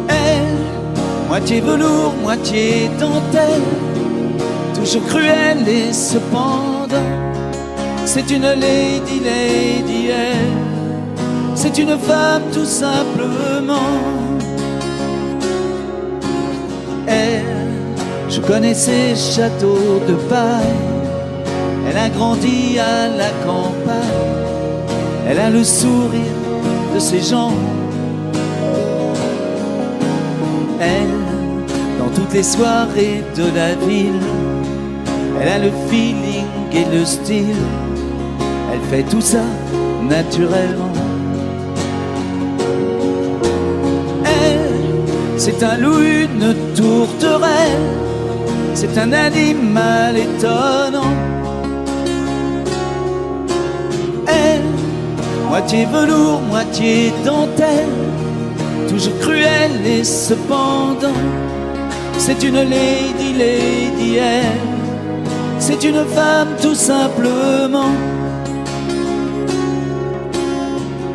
Elle, moitié velours, moitié dentelle, toujours cruelle et cependant, c'est une lady, lady, elle, c'est une femme tout simplement. Elle, je connais ses châteaux de paille, elle a grandi à la campagne, elle a le sourire de ses gens. Elle, dans toutes les soirées de la ville, elle a le feeling et le style, elle fait tout ça naturellement. Elle, c'est un loup, une tourterelle, c'est un animal étonnant. Elle, moitié velours, moitié dentelle, toujours cruelle et cependant, c'est une lady, lady, elle, c'est une femme tout simplement.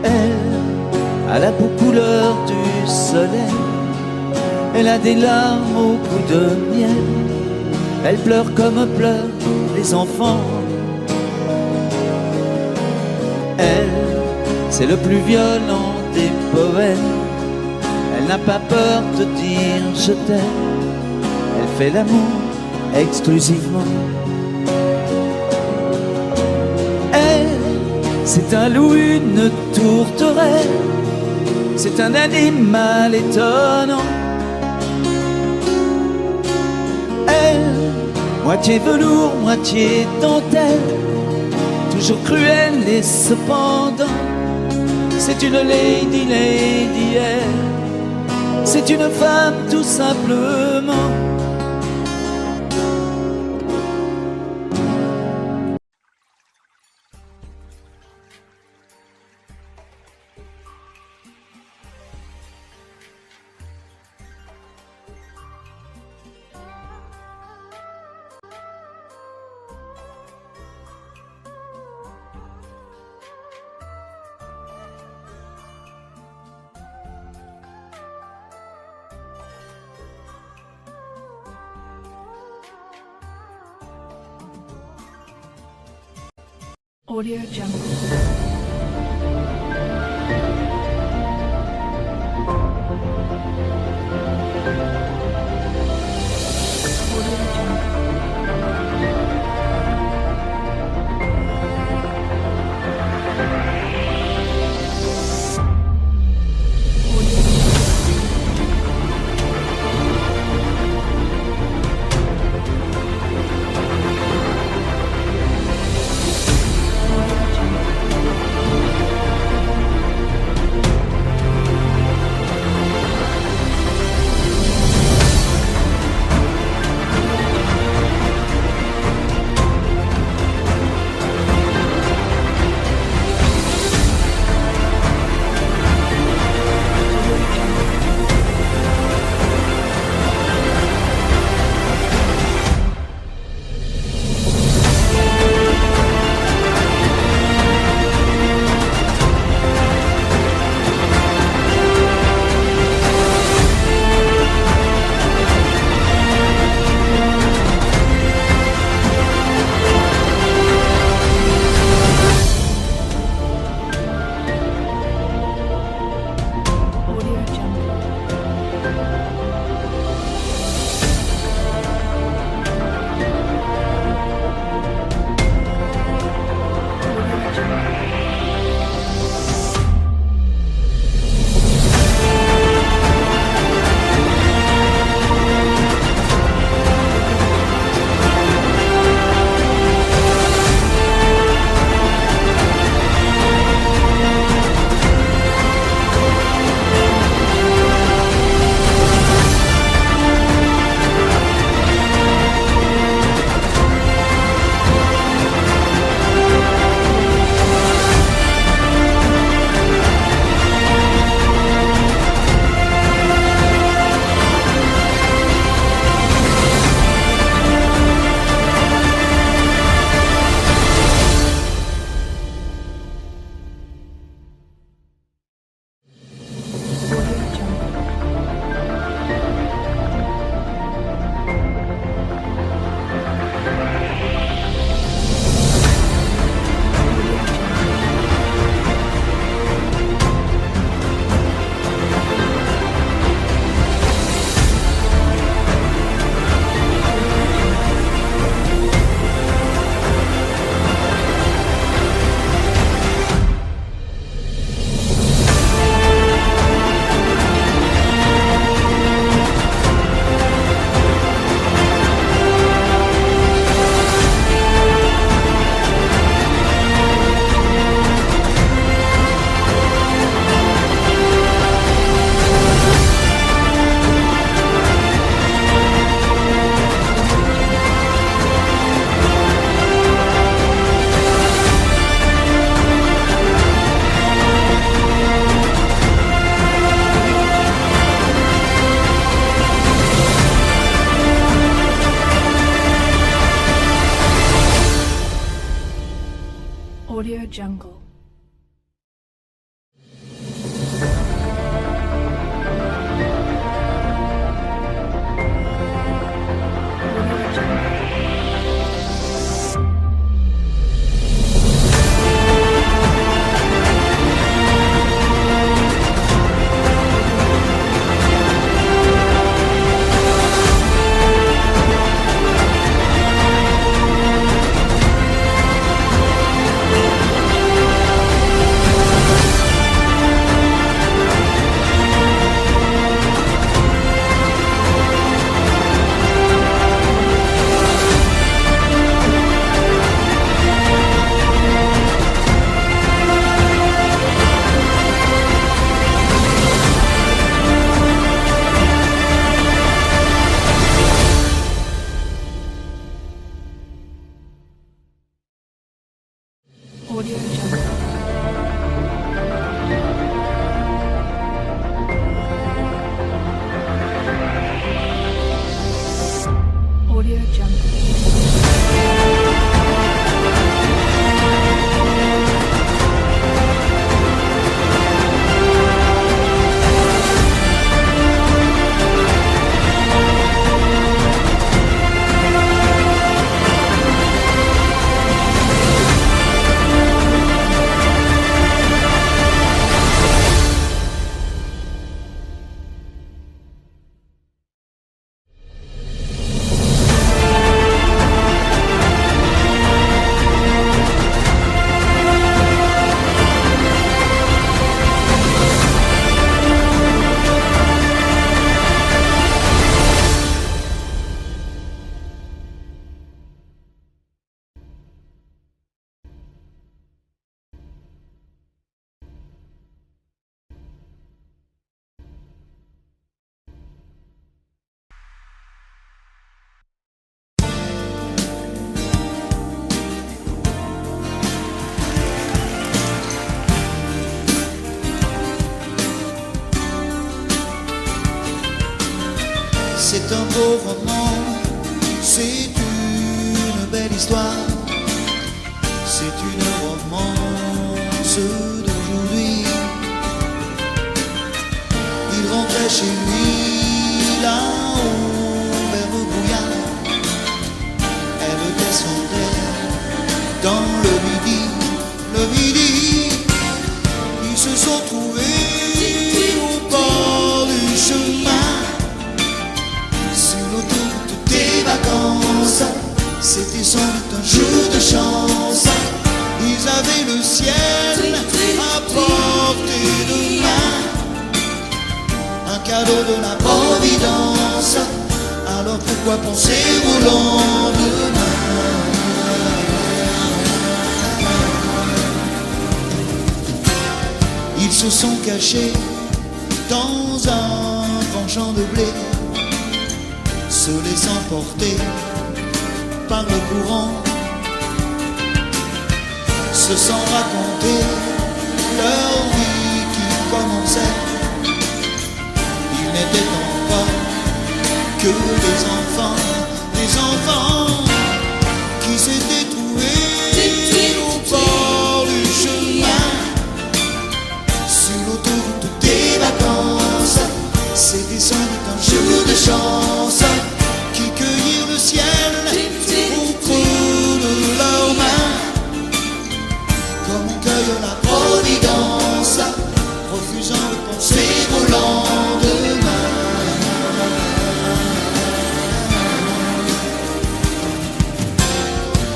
Elle a la peau couleur du soleil, elle a des larmes au goût de miel, elle pleure comme pleurent les enfants. Elle, c'est le plus violent des poèmes, elle n'a pas peur de dire je t'aime, elle fait l'amour exclusivement. Elle, c'est un loup, une tourterelle, c'est un animal étonnant. Elle, moitié velours, moitié dentelle, toujours cruelle et cependant, c'est une lady, lady, elle, c'est une femme tout simplement. Audio Jungle. Jungle. C'est un beau roman, c'est une belle histoire, c'est une romance d'aujourd'hui. Il rentrait chez lui là-haut vers le brouillard, elle descendait dans le midi, ils se sont trouvés au bord du chemin. C'était sans doute un jour de chance. Ils avaient le ciel à portée de main, un cadeau de la Providence. Alors pourquoi penser au lendemain? Ils se sont cachés dans un grand champ de blé, se laissant porter par le courant, se sont raconter leur vie qui commençait. Ils n'étaient encore que des enfants qui s'étaient trouvés au bord du chemin, sur l'autoroute des vacances. C'était sans doute un jour de chance qui cueillirent le ciel au creux de leurs mains, comme on cueille la Providence, refusant de penser au lendemain.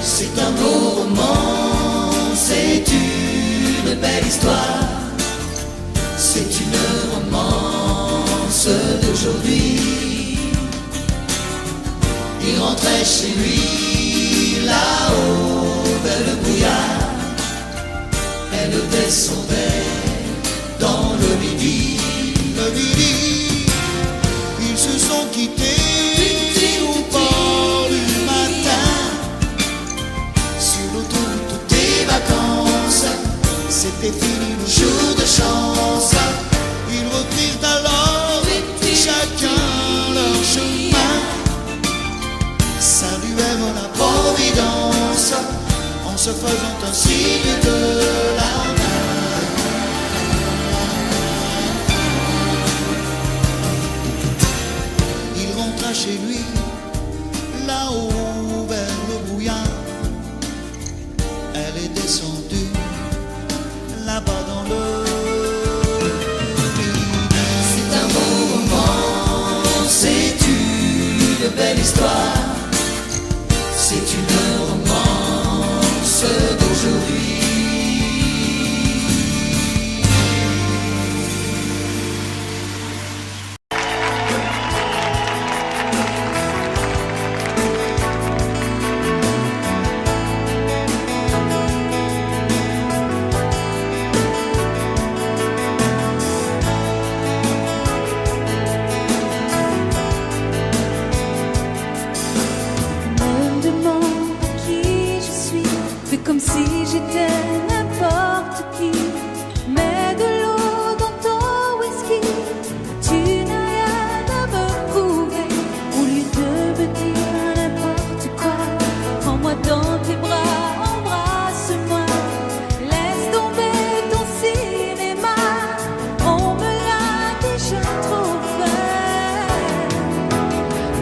C'est un beau roman, c'est une belle histoire, c'est une romance d'aujourd'hui. Il rentrait chez lui là-haut vers le brouillard, elle descendait dans le midi. Ils se sont quittés au bord du matin, sur l'autoroute des vacances. C'était fini le jour de chance. Ils reprirent alors chacun leur chemin, saluèrent la Providence en se faisant un signe de la main. Il rentra chez lui, là-haut vers le brouillard. Elle est descendue, là-bas dans le vide. C'est un beau roman, c'est une belle histoire. C'est une romance d'aujourd'hui. Comme si j'étais n'importe qui. Mets de l'eau dans ton whisky. Tu n'as rien à me prouver. Au lieu de me dire n'importe quoi, prends-moi dans tes bras, embrasse-moi. Laisse tomber ton cinéma. On me l'a déjà trop fait.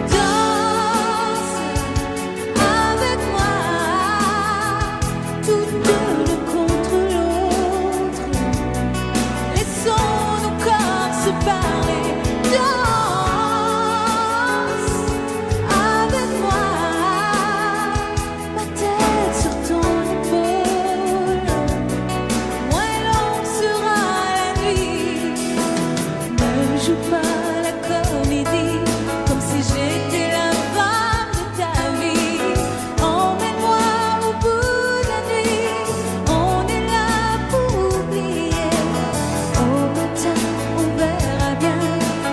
Danse avec moi. Tout l'un contre l'autre, laissons nos corps se parler. Danse avec moi, ma tête sur ton épaule. Moins longue sera la nuit. Ne joue pas la comédie comme si j'étais la femme de ta vie. Emmène-moi au bout de la nuit. On est là pour oublier. Au matin, on verra bien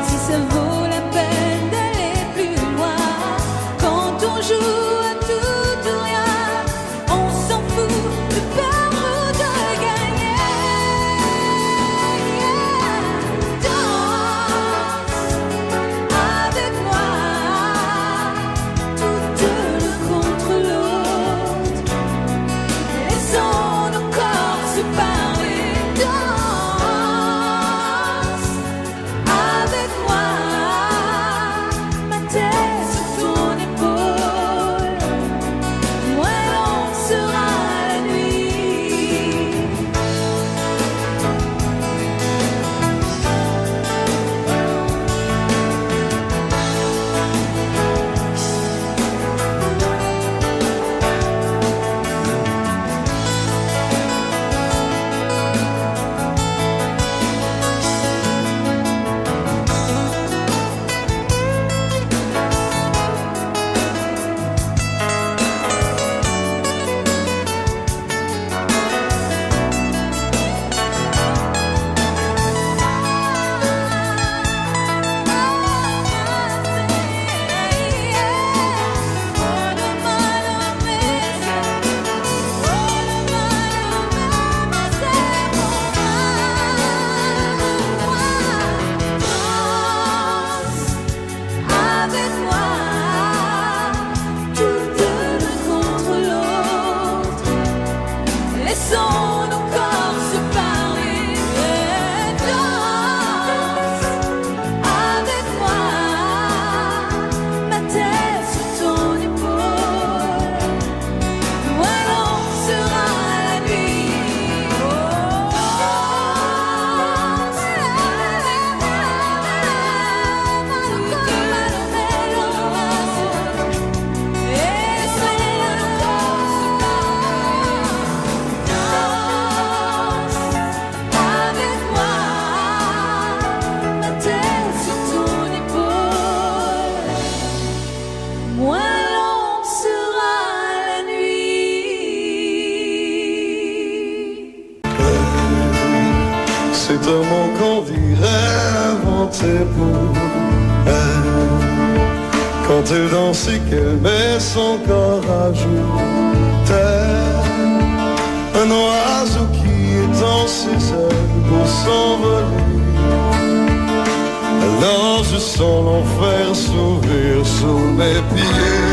si ça vaut la peine d'aller plus loin. Quand on joue à tout ou rien, on s'en fout de perdre ou de gagner. Danse avec moi, tout l'un contre l'autre. Laissons nos corps se parler. Danse avec moi, ma tête sur ton épaule. Moins longue sera la nuit. Avec moi, tout l'un contre l'autre. Laissons nos corps se parler. Danse avec moi, ma tête sur ton épaule. Moins longue sera la nuit. Danse avec moi. C'est un mot qu'on dirait inventé pour elle. Quand elle danse et qu'elle met son corps à jour, tel un oiseau qui étend ses ailes pour s'envoler. Alors je sens l'enfer s'ouvrir sous mes pieds.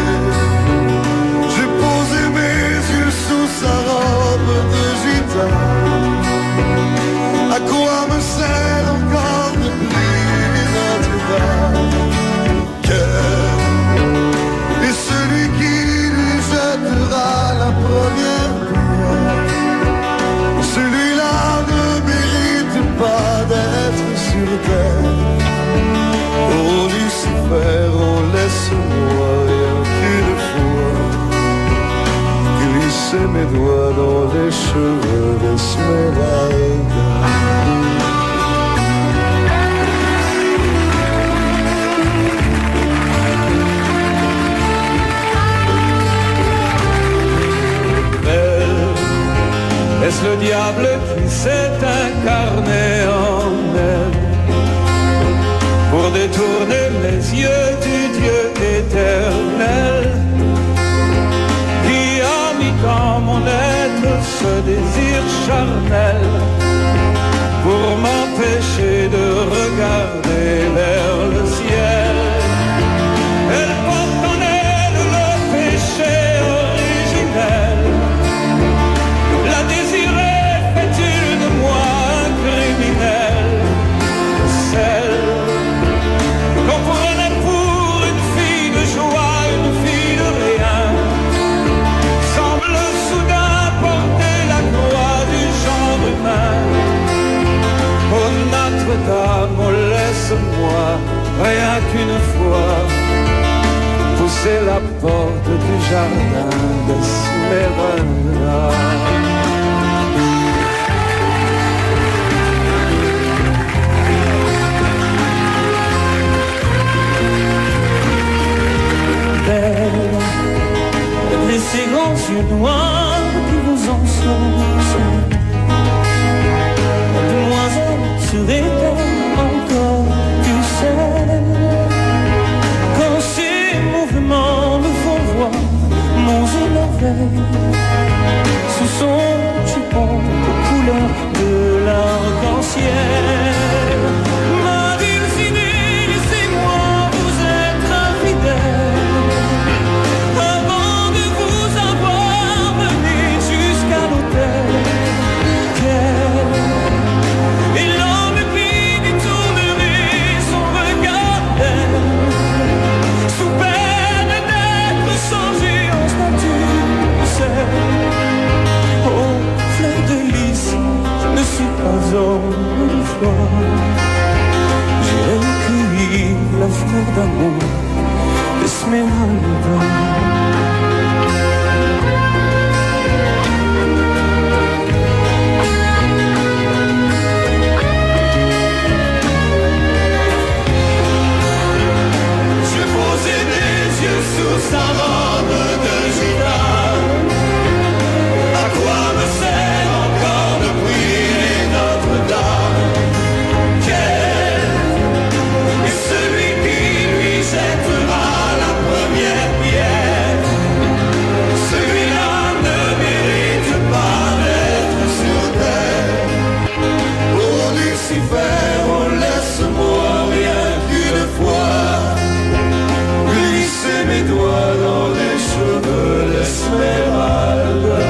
J'ai posé mes yeux sous sa robe. cheveux d'Esmeralda. Est-ce le diable qui s'est incarné en elle pour détourner les yeux du Dieu éternel qui a mis dans mon être ce désir charnel pour m'empêcher de regarder vers le ciel? Elle porte en elle le péché originel. La désirée fait-il de moi un criminel? Celle qu'on prenait pour une fille de joie, une fille de rien, semble soudain porter la croix du genre humain. Oh Notre-Dame, oh laisse-moi rien qu'une fois pousser la porte du jardin d'Esmeralda. Et ces grands yeux noirs qui vous enfoncent, demoiselle, serait-elle encore du sel? Quand ces mouvements me font voir mon émerveil sous son jupon aux couleurs de l'arc-en-ciel. Ma dulcinée, laissez-moi vous être infidèle avant de vous avoir mené jusqu'à l'autel. Et l'homme puis détournerait son regard d'elle, sous peine d'être changé en statue de sel. Oh, fleur de lys, je ne suis pas homme de foi. J'ai recueilli la fleur d'amour d'Esmeralda. J'ai posé mes yeux sous sa robe de gitane. À quoi me sert encore de prier Notre-Dame? Quel est celui qui lui jettera la première pierre? Celui-là ne mérite pas d'être sur terre. Oh Lucifer, oh laisse-moi rien qu'une fois glisser mes doigts dans les cheveux d'Esmeralda.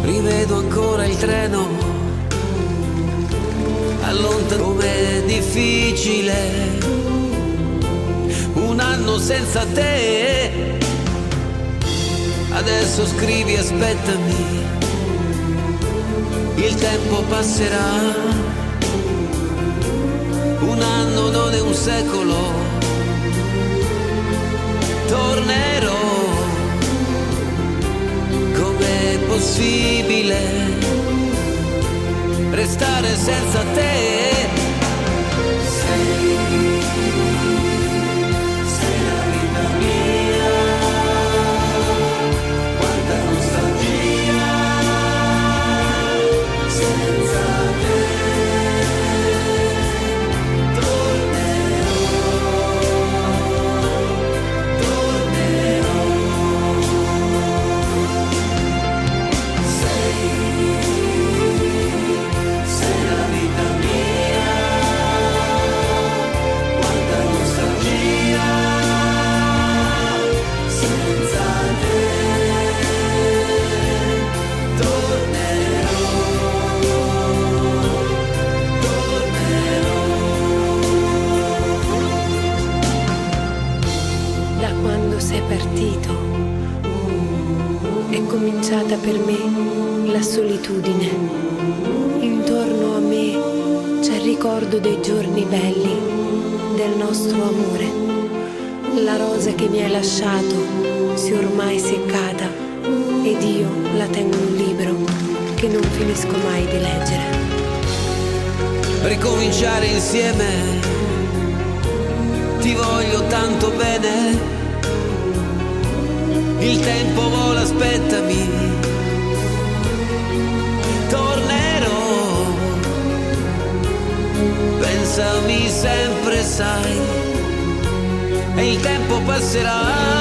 Rivedo ancora il treno, allontano com'è difficile, un anno senza te, adesso scrivi aspettami, il tempo passerà, un anno non è un secolo, tornerò. Com'è possibile restare senza te? sei partito, è cominciata per me la solitudine. Intorno a me c'è il ricordo dei giorni belli, del nostro amore. La rosa che mi hai lasciato si è ormai seccata ed io la tengo in un libro che non finisco mai di leggere. Ricominciare insieme, ti voglio tanto bene, il tempo vola, aspettami, tornerò, pensami sempre, sai, e il tempo passerà.